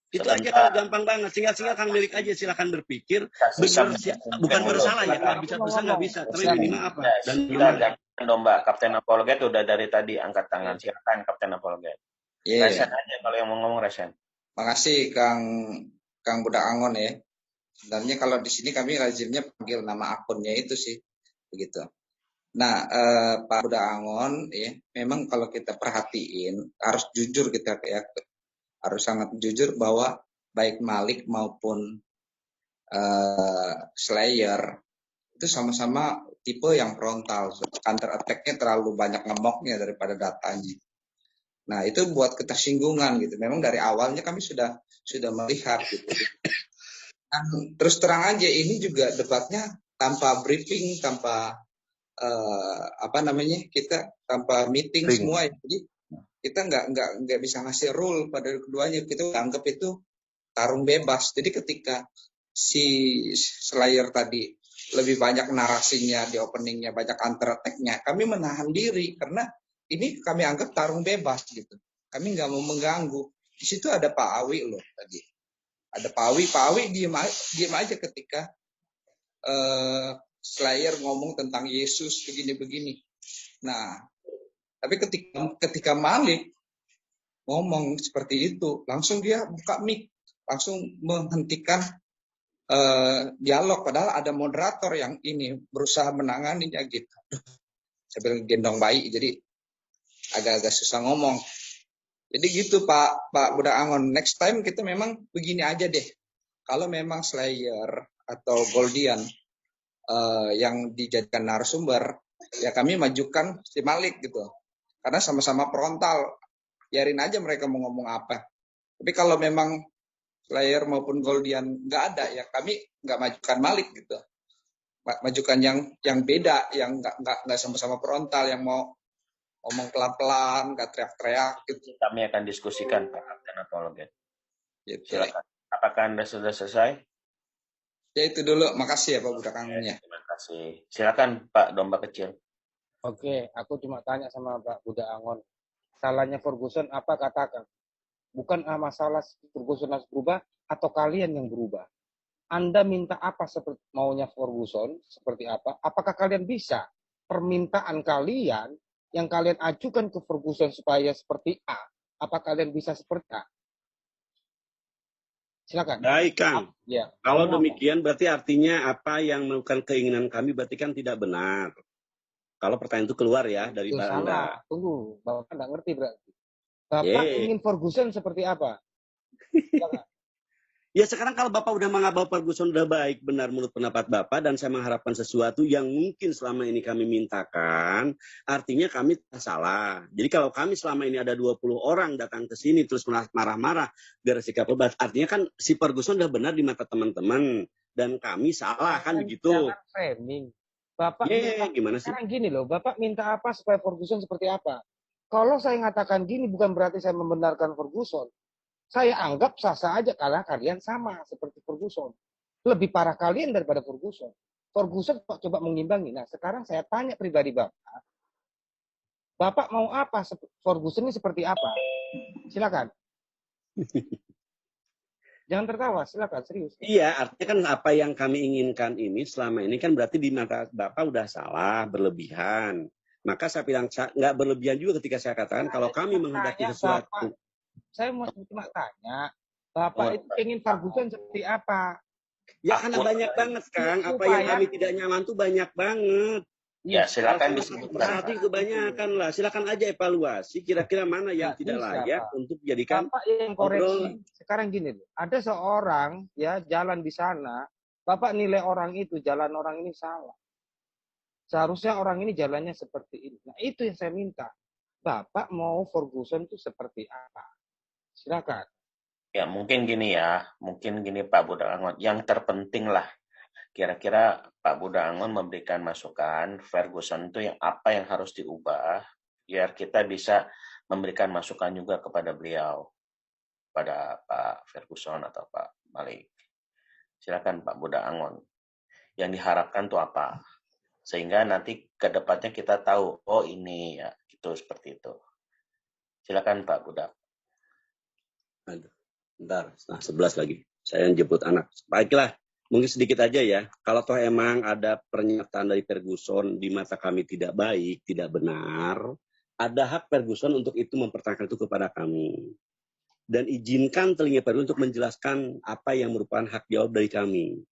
itu aja kalau gampang banget. Tinggal Kang Milik aja silakan berpikir. Benar, bukan bersalah ya. Kalau bisa bersalah nggak bisa. Tapi minimal apa? Dan gimana? Domba Kapten Apologet udah dari tadi angkat tangan. Silakan Kapten Apologet. Resen aja kalau yang mau ngomong Resen. Makasih Kang Budak Angon ya. Sebenarnya kalau di sini kami lazimnya panggil nama akunnya itu sih, begitu. Nah, Pak Budak Angon ya, memang kalau kita perhatiin harus jujur kita ya, harus sangat jujur bahwa baik Malik maupun Slayer itu sama-sama tipe yang frontal. Counter attack-nya terlalu banyak ngemoknya daripada datanya. Nah, itu buat ketersinggungan gitu. Memang dari awalnya kami sudah melihat gitu. Dan terus terang aja ini juga debatnya tanpa briefing, tanpa kita tanpa meeting semua ya. Jadi kita nggak bisa ngasih rule pada keduanya. Kita anggap itu tarung bebas. Jadi ketika si Slayer tadi lebih banyak narasinya di openingnya, banyak counter attack-nya, kami menahan diri karena ini kami anggap tarung bebas gitu. Kami nggak mau mengganggu. Di situ ada Pak Awi loh tadi. Ada Pak Awi diem aja ketika Slayer ngomong tentang Yesus begini-begini. Nah, tapi ketika Malik ngomong seperti itu, langsung dia buka mic, langsung menghentikan dialog. Padahal ada moderator yang ini berusaha menanganinya gitu. Sambil gendong bayi, jadi agak-agak susah ngomong. Jadi gitu Pak Budak Angon. Next time kita memang begini aja deh. Kalau memang Slayer atau Goldian yang dijadikan narasumber, ya kami majukan si Malik gitu. Karena sama-sama frontal. Biarin aja mereka mau ngomong apa. Tapi kalau memang Slayer maupun Goldian nggak ada, ya kami nggak majukan Malik gitu. Majukan yang beda, yang nggak sama-sama frontal, yang mau ngomong pelan-pelan, nggak teriak-teriak gitu. Kami akan diskusikan Pak Kapten Apologet. Gitu. Silakan. Apakah Anda sudah selesai? Ya itu dulu. Makasih ya Pak Budak Angonnya. Terima kasih. Silakan Pak Domba Kecil. Oke, aku cuma tanya sama Pak Budak Angon. Salahnya Ferguson apa katakan? Bukan masalah Ferguson harus berubah atau kalian yang berubah. Anda minta apa seperti maunya Ferguson, seperti apa? Apakah kalian bisa permintaan kalian yang kalian ajukan ke Ferguson supaya seperti A, apa kalian bisa seperti A? Silakan. Baik, Kang. Ya. Kalau demikian berarti artinya apa yang melakukan keinginan kami berarti kan tidak benar. Kalau pertanyaan itu keluar ya dari Anda. Salah. Tunggu, Bapak nggak ngerti berarti. Bapak ingin Ferguson seperti apa? Silakan. Ya sekarang kalau Bapak udah menganggap bahwa Ferguson udah baik, benar menurut pendapat Bapak, dan saya mengharapkan sesuatu yang mungkin selama ini kami mintakan, artinya kami salah. Jadi kalau kami selama ini ada 20 orang datang ke sini terus marah-marah, biar sikap lebat, artinya kan si Ferguson udah benar di mata teman-teman, dan kami salah kan begitu. Jangan framing. Bapak gimana sih? Sekarang gini loh, Bapak minta apa supaya Ferguson seperti apa? Kalau saya ngatakan gini bukan berarti saya membenarkan Ferguson. Saya anggap sah-sah aja karena kalian sama seperti Ferguson. Lebih parah kalian daripada Ferguson. Ferguson kok coba mengimbangi. Nah sekarang saya tanya pribadi Bapak. Bapak mau apa? Ferguson ini seperti apa? Silakan. Jangan tertawa, silakan serius. Iya, artinya kan apa yang kami inginkan ini selama ini kan berarti di mata Bapak udah salah, berlebihan. Maka saya bilang nggak berlebihan juga ketika saya katakan kalau kami menghendaki sesuatu. Saya mau cuma tanya, Bapak itu ingin Ferguson seperti apa? Ya karena banyak banget, Kang. Apa yang kami tidak nyaman tuh banyak banget. Ya, silakan disebutkan. Berarti kebanyakan lah. Silakan aja evaluasi kira-kira mana yang tidak layak untuk dijadikan Bapak yang koreksi. Sekarang gini, ada seorang ya jalan di sana, Bapak nilai orang itu, jalan orang ini salah. Seharusnya orang ini jalannya seperti ini. Nah, itu yang saya minta. Bapak mau Ferguson itu seperti apa? Silakan. Ya mungkin gini Pak Budak Angon. Yang terpenting lah, kira-kira Pak Budak Angon memberikan masukan Ferguson itu yang apa yang harus diubah, biar kita bisa memberikan masukan juga kepada beliau, pada Pak Ferguson atau Pak Malik. Silakan Pak Budak Angon. Yang diharapkan tuh apa? Sehingga nanti ke depannya kita tahu, oh ini ya, gitu seperti itu. Silakan Pak Budak. Aduh, bentar, setengah 11 lagi. Saya yang jemput anak. Baiklah, mungkin sedikit aja ya. Kalau toh emang ada pernyataan dari Ferguson di mata kami tidak baik, tidak benar, ada hak Ferguson untuk itu mempertanyakan itu kepada kami. Dan izinkan telinga Ferguson untuk menjelaskan apa yang merupakan hak jawab dari kami.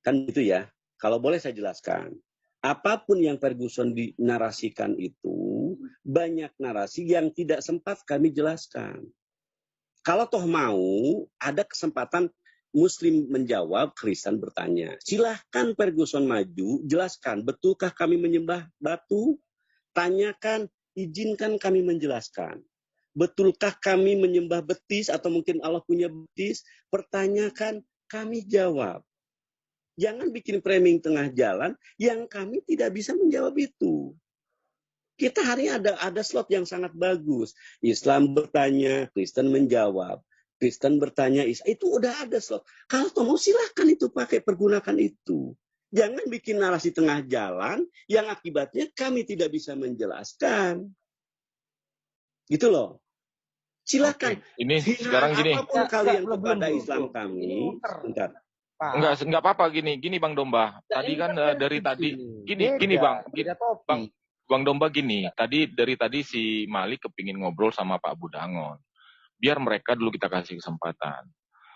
Kan gitu ya. Kalau boleh saya jelaskan. Apapun yang Ferguson dinarasikan itu, banyak narasi yang tidak sempat kami jelaskan. Kalau toh mau, ada kesempatan Muslim menjawab, Kristen bertanya. Silahkan Ferguson maju, jelaskan, betulkah kami menyembah batu? Tanyakan, izinkan kami menjelaskan. Betulkah kami menyembah betis atau mungkin Allah punya betis? Pertanyakan, kami jawab. Jangan bikin framing tengah jalan yang kami tidak bisa menjawab itu. Kita hari ini ada slot yang sangat bagus. Islam bertanya, Kristen menjawab. Kristen bertanya, itu udah ada slot. Kalau mau silahkan itu pakai, pergunakan itu. Jangan bikin narasi tengah jalan yang akibatnya kami tidak bisa menjelaskan. Gitu loh. Silakan. Oke. Ini sekarang gini. Apapun kalian kepada Islam kami. Bentar. Enggak apa-apa gini Bang Domba. Tadi kan dari tadi gini Bang Domba gini. Dari tadi si Malik kepingin ngobrol sama Pak Budangon. Biar mereka dulu kita kasih kesempatan.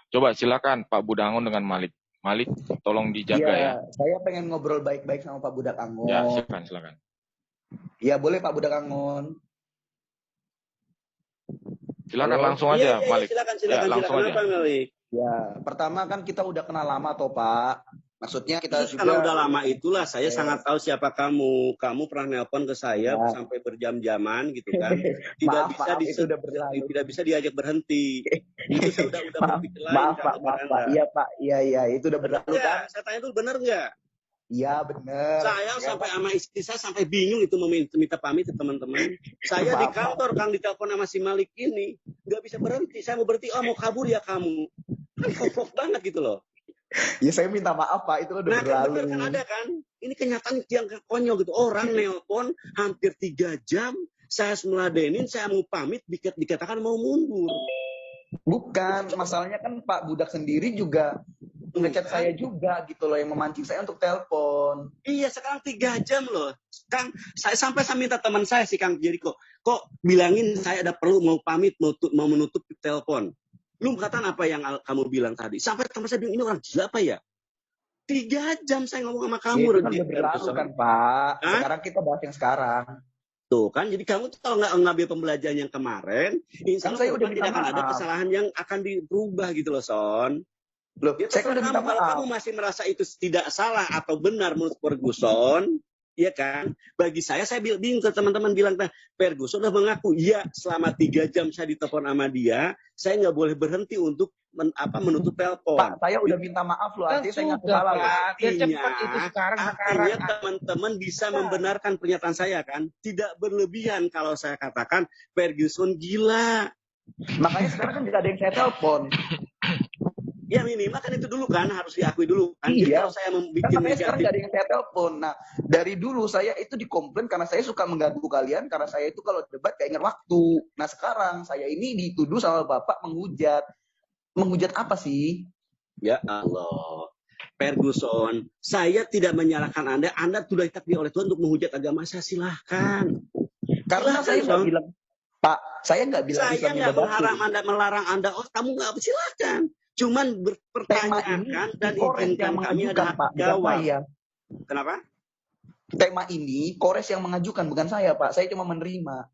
Coba silakan Pak Budangon dengan Malik. Malik tolong dijaga ya. Saya pengen ngobrol baik-baik sama Pak Budak Angon. Ya, silakan. Ya, boleh Pak Budak Angon. Silakan langsung aja Malik. Langsung aja. Malik? Ya, pertama kan kita udah kenal lama toh Pak. Maksudnya kita juga... Kalau udah lama itulah saya sangat tahu siapa kamu. Kamu pernah nelpon ke saya sampai berjam-jaman gitu kan. Tidak bisa diajak berhenti. Itu saya udah berpikir lain. Maaf Pak. Iya Pak. Iya itu udah berlalu kan. Saya tanya dulu benar nggak? Iya benar. Saya sampai sama istri saya sampai bingung itu minta pamit ke teman-teman. Saya di kantor Kang ditelepon sama si Malik ini nggak bisa berhenti. Saya mau berhenti. Oh mau kabur ya kamu. Kan goblok banget gitu loh. Ya saya minta maaf Pak, itu udah berlalu. Kan ada kan? Ini kenyataan yang konyol gitu. Orang nelpon hampir 3 jam, saya meladenin, saya mau pamit, dikatakan mau mundur. Bukan, masalahnya kan Pak Budak sendiri juga ngechat saya juga gitu loh, yang memancing saya untuk telepon. Iya, sekarang 3 jam loh. Kang, saya minta teman saya si Kang Jeriko, kok bilangin saya ada perlu mau pamit, mau menutup telepon. Lu katakan apa yang kamu bilang tadi? Sampai teman saya bilang, ini orang gila apa ya? 3 jam saya ngomong sama kamu. Itu kan udah berlalu kan Pak. Sekarang kita bahas yang sekarang. Tuh kan, jadi kamu tuh kalau nggak ngambil pembelajaran yang kemarin, insya Allah saya udah tidak akan ada kesalahan yang akan dirubah gitu loh, Son. Loh, saya udah minta maaf. Kalau kamu masih merasa itu tidak salah atau benar menurut Ferguson, ya kan? Bagi saya bingung ke teman-teman bilang, Ferguson udah mengaku, iya selama 3 jam saya ditelepon sama dia, saya nggak boleh berhenti untuk menutup telepon. Pak, saya udah minta maaf loh, artinya saya nggak salah. Artinya teman-teman bisa membenarkan pernyataan saya kan? Tidak berlebihan kalau saya katakan Ferguson gila. Makanya sekarang kan tidak ada yang saya telepon. Ya minimal kan itu dulu kan harus diakui dulu kan. Iya. Kalau saya membuat Kan sekarang nggak ada yang saya telepon. Nah dari dulu saya itu dikomplain karena saya suka mengganggu kalian karena saya itu kalau debat gak ingat waktu. Nah sekarang saya ini dituduh sama bapak menghujat. Menghujat apa sih? Ya Allah, Ferguson, saya tidak menyalahkan Anda. Anda sudah ditakdir oleh Tuhan untuk menghujat agama saya, silahkan. Karena saya nggak bilang, Pak, saya nggak bilang saya nggak melarang Anda. Oh kamu nggak silahkan. Cuman berpertanyakan dan izinkan kami ada hak jawab. Kenapa? Tema ini Kores yang mengajukan, bukan saya, Pak. Saya cuma menerima.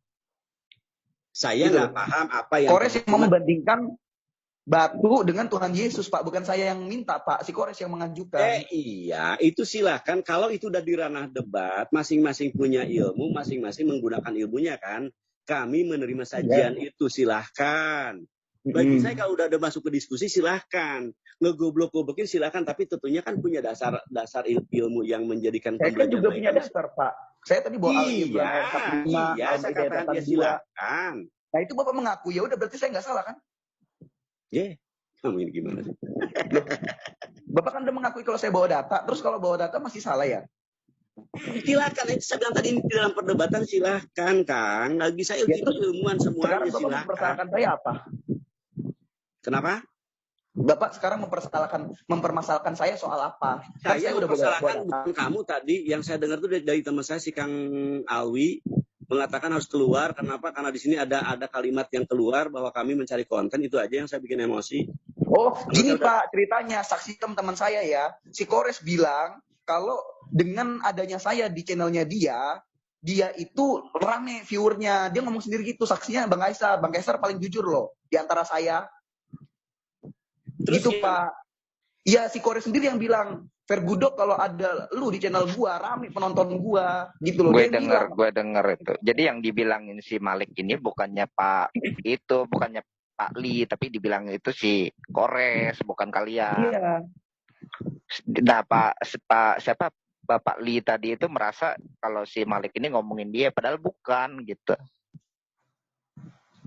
Saya nggak paham apa yang Kores yang mau membandingkan batu dengan Tuhan Yesus, Pak. Bukan saya yang minta, Pak. Si Kores yang mengajukan. Iya, itu silahkan. Kalau itu udah di ranah debat, masing-masing punya ilmu, masing-masing menggunakan ilmunya kan. Kami menerima sajian itu, silahkan. Bagi saya kalau udah ada masuk ke diskusi silahkan. Ngegoblok-goblokin silahkan. Tapi tentunya kan punya dasar ilmu yang menjadikan saya kan juga punya dasar, Pak. Saya tadi bawa Al-Ibrahim 45. Iya, saya katakan dia silahkan. Nah itu Bapak mengaku, ya udah berarti saya nggak salah kan? Yeah. Kamu ini gimana sih? Loh, Bapak kan udah mengakui kalau saya bawa data, terus kalau bawa data masih salah ya? Silakan, itu saya bilang tadi di dalam perdebatan silakan, Kang. Lagi saya Ya, itu terus ilmuwan sekarang semuanya, Bapak silakan. mempermasalahkan saya apa? Kenapa? Bapak sekarang mempermasalahkan saya soal apa? Kan Saya saya udah bawa mempersalahkan data. bukan kamu tadi, yang saya dengar itu dari teman saya si Kang Alwi mengatakan harus keluar. Kenapa? Karena di sini ada kalimat yang keluar bahwa kami mencari konten, itu aja yang saya bikin emosi. Oh, Kalau gini saya udah Pak, ceritanya saksi teman saya ya, si Kores bilang kalau dengan adanya saya di channelnya dia itu rame viewernya. Dia ngomong sendiri gitu, saksinya Bang Kaisar paling jujur loh di antara saya. terus Gitu Pak. Iya, si Kores sendiri yang bilang, Fergudok kalau ada lu di channel gua rame penonton gua gitu loh. Gue Dia yang bilang. denger itu. Jadi yang dibilangin si Malik ini bukannya Pak Li, tapi dibilang itu si Kores, bukan kalian. Iya. Nah, siapa Bapak Li tadi itu merasa kalau si Malik ini ngomongin dia, padahal bukan gitu.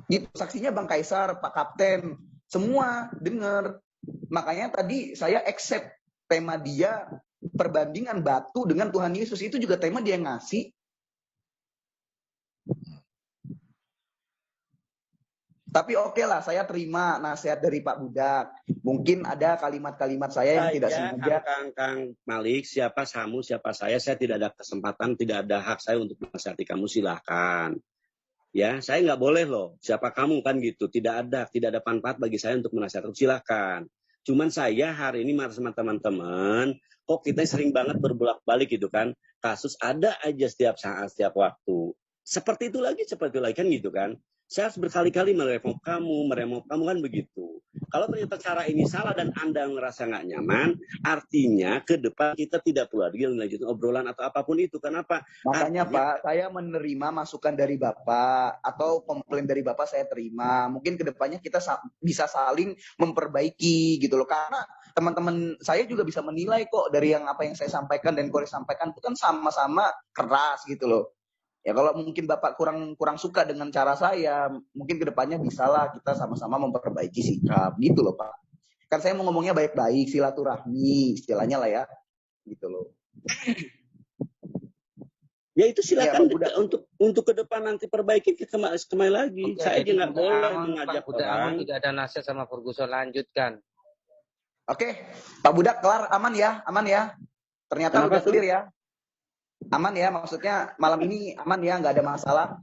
Gitu, saksinya Bang Kaisar, Pak Kapten, semua denger. Makanya tadi saya accept tema dia, perbandingan batu dengan Tuhan Yesus, itu juga tema dia ngasih. Tapi oke lah, saya terima nasihat dari Pak Budak. Mungkin ada kalimat-kalimat saya yang tidak sengaja. Kang Malik, siapa kamu, siapa saya tidak ada kesempatan, tidak ada hak saya untuk menasihati kamu, silahkan. Ya, saya nggak boleh loh. Siapa kamu kan gitu. Tidak ada manfaat bagi saya untuk menasihati. Silahkan. Cuman saya hari ini marah sama teman-teman. Kok kita sering banget berbolak-balik gitu kan. Kasus ada aja setiap saat, setiap waktu. Seperti itu lagi kan gitu kan. Saya harus berkali-kali meremov kamu kan begitu. Kalau ternyata cara ini salah dan Anda ngerasa nggak nyaman, artinya ke depan kita tidak perlu lagi melanjutkan obrolan atau apapun itu. Kenapa? Makanya Pak, saya menerima masukan dari Bapak atau komplain dari Bapak saya terima. Mungkin kedepannya kita bisa saling memperbaiki gitu loh. Karena teman-teman saya juga bisa menilai kok dari yang apa yang saya sampaikan dan Kores sampaikan itu kan sama-sama keras gitu loh. Ya kalau mungkin Bapak kurang suka dengan cara saya, mungkin kedepannya bisalah kita sama-sama memperbaiki sikap gitu loh Pak. Kan saya mau ngomongnya baik-baik, silaturahmi istilahnya lah ya, gitu loh. Ya itu silakan ya, untuk ke depan nanti perbaiki kita kembali lagi. Oke, saya aja nggak boleh mengajak Pak Budak orang. tidak ada nasihat sama Ferguson, lanjutkan. Oke, Pak Budak kelar, aman ya. Ternyata udah clear ya. Aman ya, maksudnya malam ini aman ya, nggak ada masalah.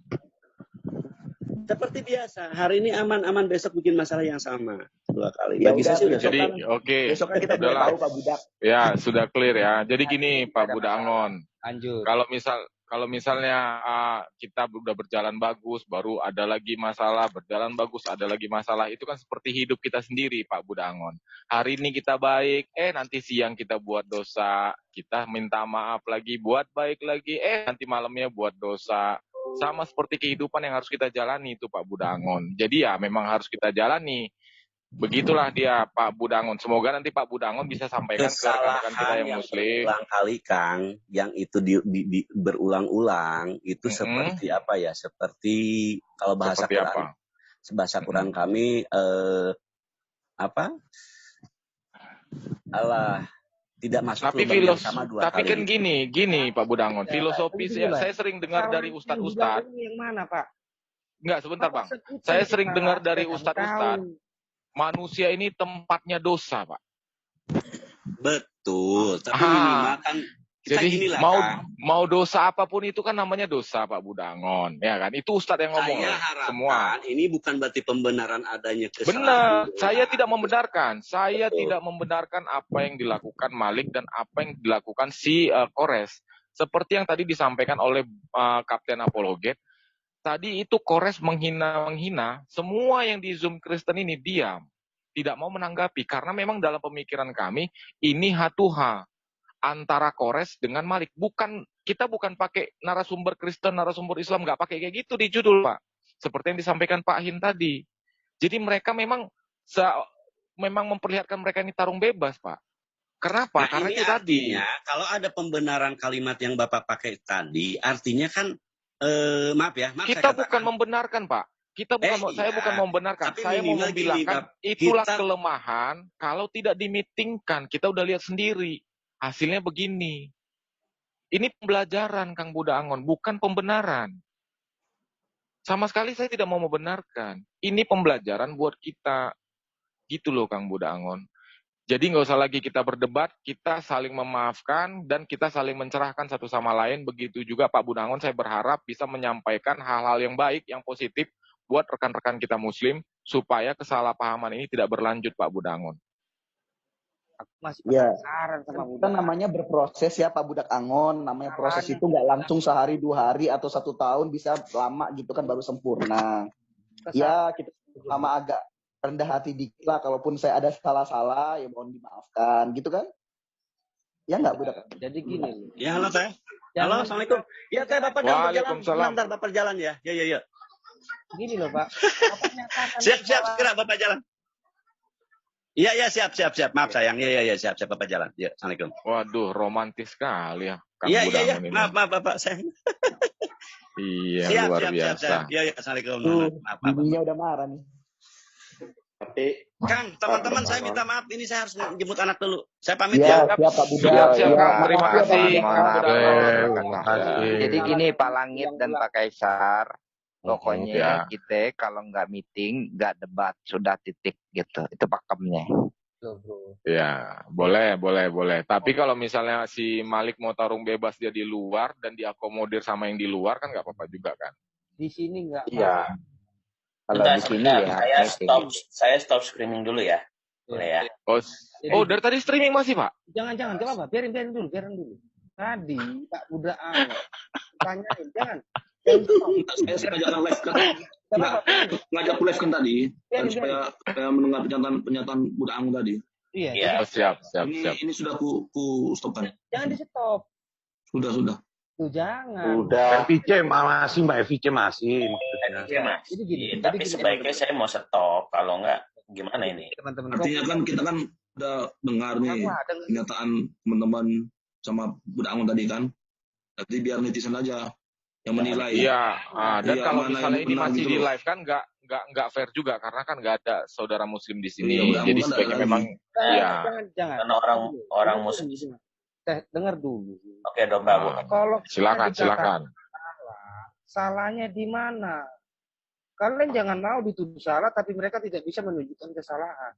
Seperti biasa, hari ini aman, besok bikin masalah yang sama 2 kali. Ya Bagi udah, saya sudah Jadi oke. Besok kan kita boleh tahu Pak Budak. Ya, sudah clear ya. Jadi gini Pak Budak Angon. Lanjut. Kalau misalnya kita udah berjalan bagus, baru ada lagi masalah, berjalan bagus, ada lagi masalah, itu kan seperti hidup kita sendiri, Pak Budangon. Hari ini kita baik, nanti siang kita buat dosa, kita minta maaf lagi, buat baik lagi, nanti malamnya buat dosa. Sama seperti kehidupan yang harus kita jalani itu, Pak Budangon. Jadi ya memang harus kita jalani. Begitulah dia Pak Budangon. Semoga nanti Pak Budangon bisa sampaikan ke rekan-rekan kita yang muslim. Berulang kali Kang, yang itu berulang-ulang itu seperti apa ya? Seperti kalau bahasa Quran, bahasa Quran kami apa? Allah tidak masuk lubang yang sama 2 kali. Tapi kan gini Pak Budangon, filosofis ya. Saya sering dengar dari ustadz-ustadz. Yang mana Pak? Enggak, sebentar Bang. Saya sering dengar dari ustadz-ustadz. Manusia ini tempatnya dosa, Pak. Betul. Tapi minimal kan kita jadi inilah, mau dosa apapun itu kan namanya dosa, Pak Budangon. Ya kan? Itu Ustadz yang ngomong. Saya harapkan semua. Ini bukan berarti pembenaran adanya kesalahan. Benar. Saya tidak membenarkan. Saya tidak membenarkan apa yang dilakukan Malik dan apa yang dilakukan si Kores. Seperti yang tadi disampaikan oleh Kapten Apologet. Tadi itu Kores menghina, semua yang di Zoom Kristen ini diam. Tidak mau menanggapi, karena memang dalam pemikiran kami, ini hatuha antara Kores dengan Malik. Kita bukan pakai narasumber Kristen, narasumber Islam, nggak pakai kayak gitu di judul, Pak. Seperti yang disampaikan Pak Hin tadi. Jadi mereka memang memperlihatkan mereka ini tarung bebas, Pak. Kenapa? Karena itu tadi. Kalau ada pembenaran kalimat yang Bapak pakai tadi, artinya kan, maaf kita bukan membenarkan Pak. Saya bukan mau membenarkan, tapi saya mau minimal gini, membilangkan Bab. itulah Kita kelemahan kalau tidak dimitingkan. Kita udah lihat sendiri hasilnya begini. Ini pembelajaran Kang Buda Angon, bukan pembenaran. Sama sekali saya tidak mau membenarkan. Ini pembelajaran buat kita. Gitu loh Kang Buda Angon. Jadi nggak usah lagi kita berdebat, kita saling memaafkan dan kita saling mencerahkan satu sama lain. Begitu juga Pak Budangon, saya berharap bisa menyampaikan hal-hal yang baik, yang positif buat rekan-rekan kita Muslim supaya kesalahpahaman ini tidak berlanjut Pak Budangon. Aku masih Ya, penasaran sama kita Budak. namanya berproses ya Pak Budak Angon. Namanya proses itu nggak langsung sehari 2 hari atau 1 tahun, bisa lama gitu kan baru sempurna. Ya kita sama agak rendah hati dikit lah, kalaupun saya ada salah-salah ya mohon dimaafkan gitu kan. Ya nggak Budak? Jadi gini loh. Ya, halo Teh. Jangan- Halo, Assalamualaikum. Ya Teh, Bapak jangan berjalan. Waalaikumsalam. Sebentar, Bapak jalan ya. Ya. Gini loh Pak. Bapak nyatakan Siap, kesalahan- segera Bapak jalan. Iya, siap. Maaf sayang. Iya, siap Bapak jalan. Ya, Assalamualaikum. Waduh, romantis sekali ya Kang Iya. Budangon ini. Maaf Bapak saya. Iya, Siap, luar biasa. Iya, Assalamualaikum. Tuh, Maaf. bininya udah marah nih. Tapi Kang, teman-teman saya minta maaf. Ini saya harus jemput anak dulu. Saya pamit Ya, ya. siap Pak Budak. Siap, Ya, Kang. Terima makasih ya, Pak kasih. Budak. Kang Budangon. Terima kasih. Jadi gini Pak Langit dan Pak Kaisar, pokoknya Ya. kita kalau nggak meeting, nggak debat, sudah titik gitu. Itu pakemnya. loh, bro. Ya, boleh. Tapi kalau misalnya si Malik mau tarung bebas dia di luar dan diakomodir sama yang di luar kan nggak apa-apa juga kan? Di sini nggak. Iya. Kalau Bentar, di sini sebentar. ya Saya meeting. stop streaming dulu ya. Boleh ya? Oh, dari tadi streaming masih Pak? Jangan, apa? Biarin dulu. Tadi Pak Budak Angon tanyain, jangan. Saya ngajak live kan, ngajak live kan tadi, dan supaya mendengar pernyataan Budak Angon tadi. Iya. Oh, siap. Ini sudah ku stopkan. Jangan di stop. Sudah. Tuh jangan. udah FIC masih, Mbak FIC masih. Iya, Mas. Jadi gini, Iya, tapi sebaiknya saya mau stop. Kalau enggak, gimana ini? Teman-teman. Artinya kan kita kan udah dengar nih pernyataan teman-teman sama Budak Angon tadi kan. Jadi biar netizen aja yang menilai. Iya. Dan Iya, kalau mana misalnya yang ini benar masih gitu di loh. live kan nggak fair juga karena kan nggak ada saudara Muslim di sini. Iya, Budak Jadi Angon sebaiknya ada memang lagi. ya. Jangan. Karena orang Muslim. Dengar dulu. Oke, Domba. Bu. Kalau Silakan. salahnya di mana? Kalian jangan mau dituduh salah, tapi mereka tidak bisa menunjukkan kesalahan.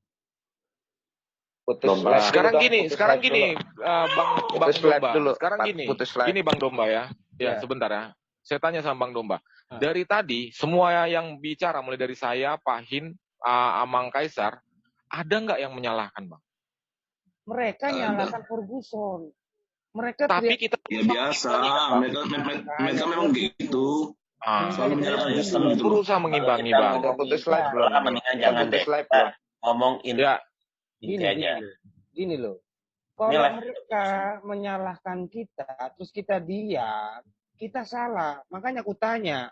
Putus Domba. live Sekarang dulu, gini, putus sekarang live gini, dulu. Bang Putus live Domba. dulu, Sekarang Pak, gini, putus live. gini Bang Domba ya. Ya, sebentar ya. Saya tanya sama Bang Domba. Dari tadi semua yang bicara mulai dari saya, Pak Hin, Amang Kaisar, ada nggak yang menyalahkan, Bang? Mereka nyalakan Ferguson. Mereka Tapi kita Ya biasa, mereka memang gitu. Selalu menyalahkan sistem gitu loh. berusaha mengimbangi, Bang. Udah putus live belum? Mendingan jangan deh. Putus live Kita belum? ngomong inti aja. Gini loh. Ini Kalau live. mereka menyalahkan kita, terus kita diam, kita salah. Makanya aku tanya,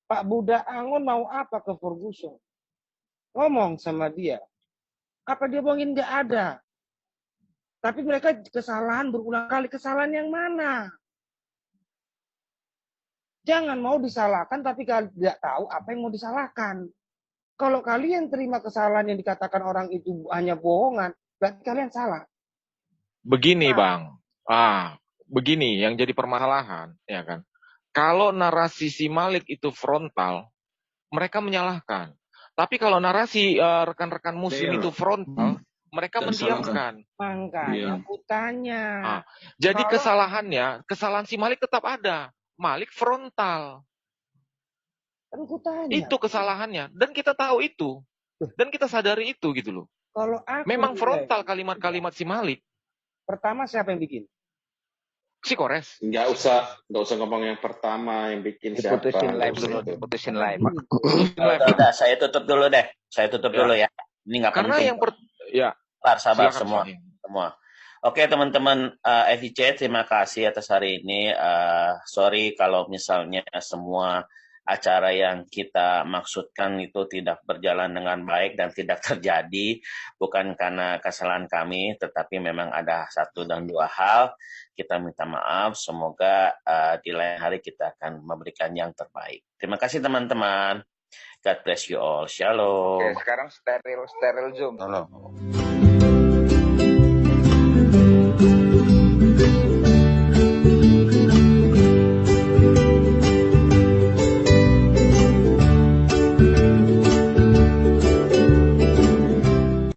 Pak Budak Angon mau apa ke Ferguson? Ngomong sama dia. Apa dia bohongin? Nggak ada. Tapi mereka kesalahan berulang kali. Kesalahan yang mana? Jangan mau disalahkan, tapi kalian tidak tahu apa yang mau disalahkan. Kalau kalian terima kesalahan yang dikatakan orang itu hanya bohongan, berarti kalian salah. Begini, Bang. Begini yang jadi permasalahan, ya kan? Kalau narasi si Malik itu frontal, mereka menyalahkan. Tapi kalau narasi rekan-rekan Muslim itu frontal, mereka mendiamkan. Makanya aku tanya. Jadi Kalau- kesalahan si Malik tetap ada. Malik frontal. Kan aku tanya. Itu kesalahannya. Dan kita tahu itu. Dan kita sadari itu gitu loh. Kalau aku Memang nilai, frontal kalimat-kalimat si Malik. pertama siapa yang bikin? Si Kores. nggak usah ngomong yang pertama yang bikin siapa. Diputusin live nggak usah dulu, itu. diputusin live. Udah, saya tutup dulu deh. Saya tutup dulu ya. Ini nggak Karena penting. yang Sabar silakan, semua. Oke teman-teman FIC, terima kasih atas hari ini. Sorry kalau misalnya semua acara yang kita maksudkan itu tidak berjalan dengan baik dan tidak terjadi. Bukan karena kesalahan kami, tetapi memang ada 1 dan 2 hal. Kita minta maaf, semoga di lain hari kita akan memberikan yang terbaik. Terima kasih teman-teman. God bless you all. Shalom. Oke, sekarang steril Zoom. Halo.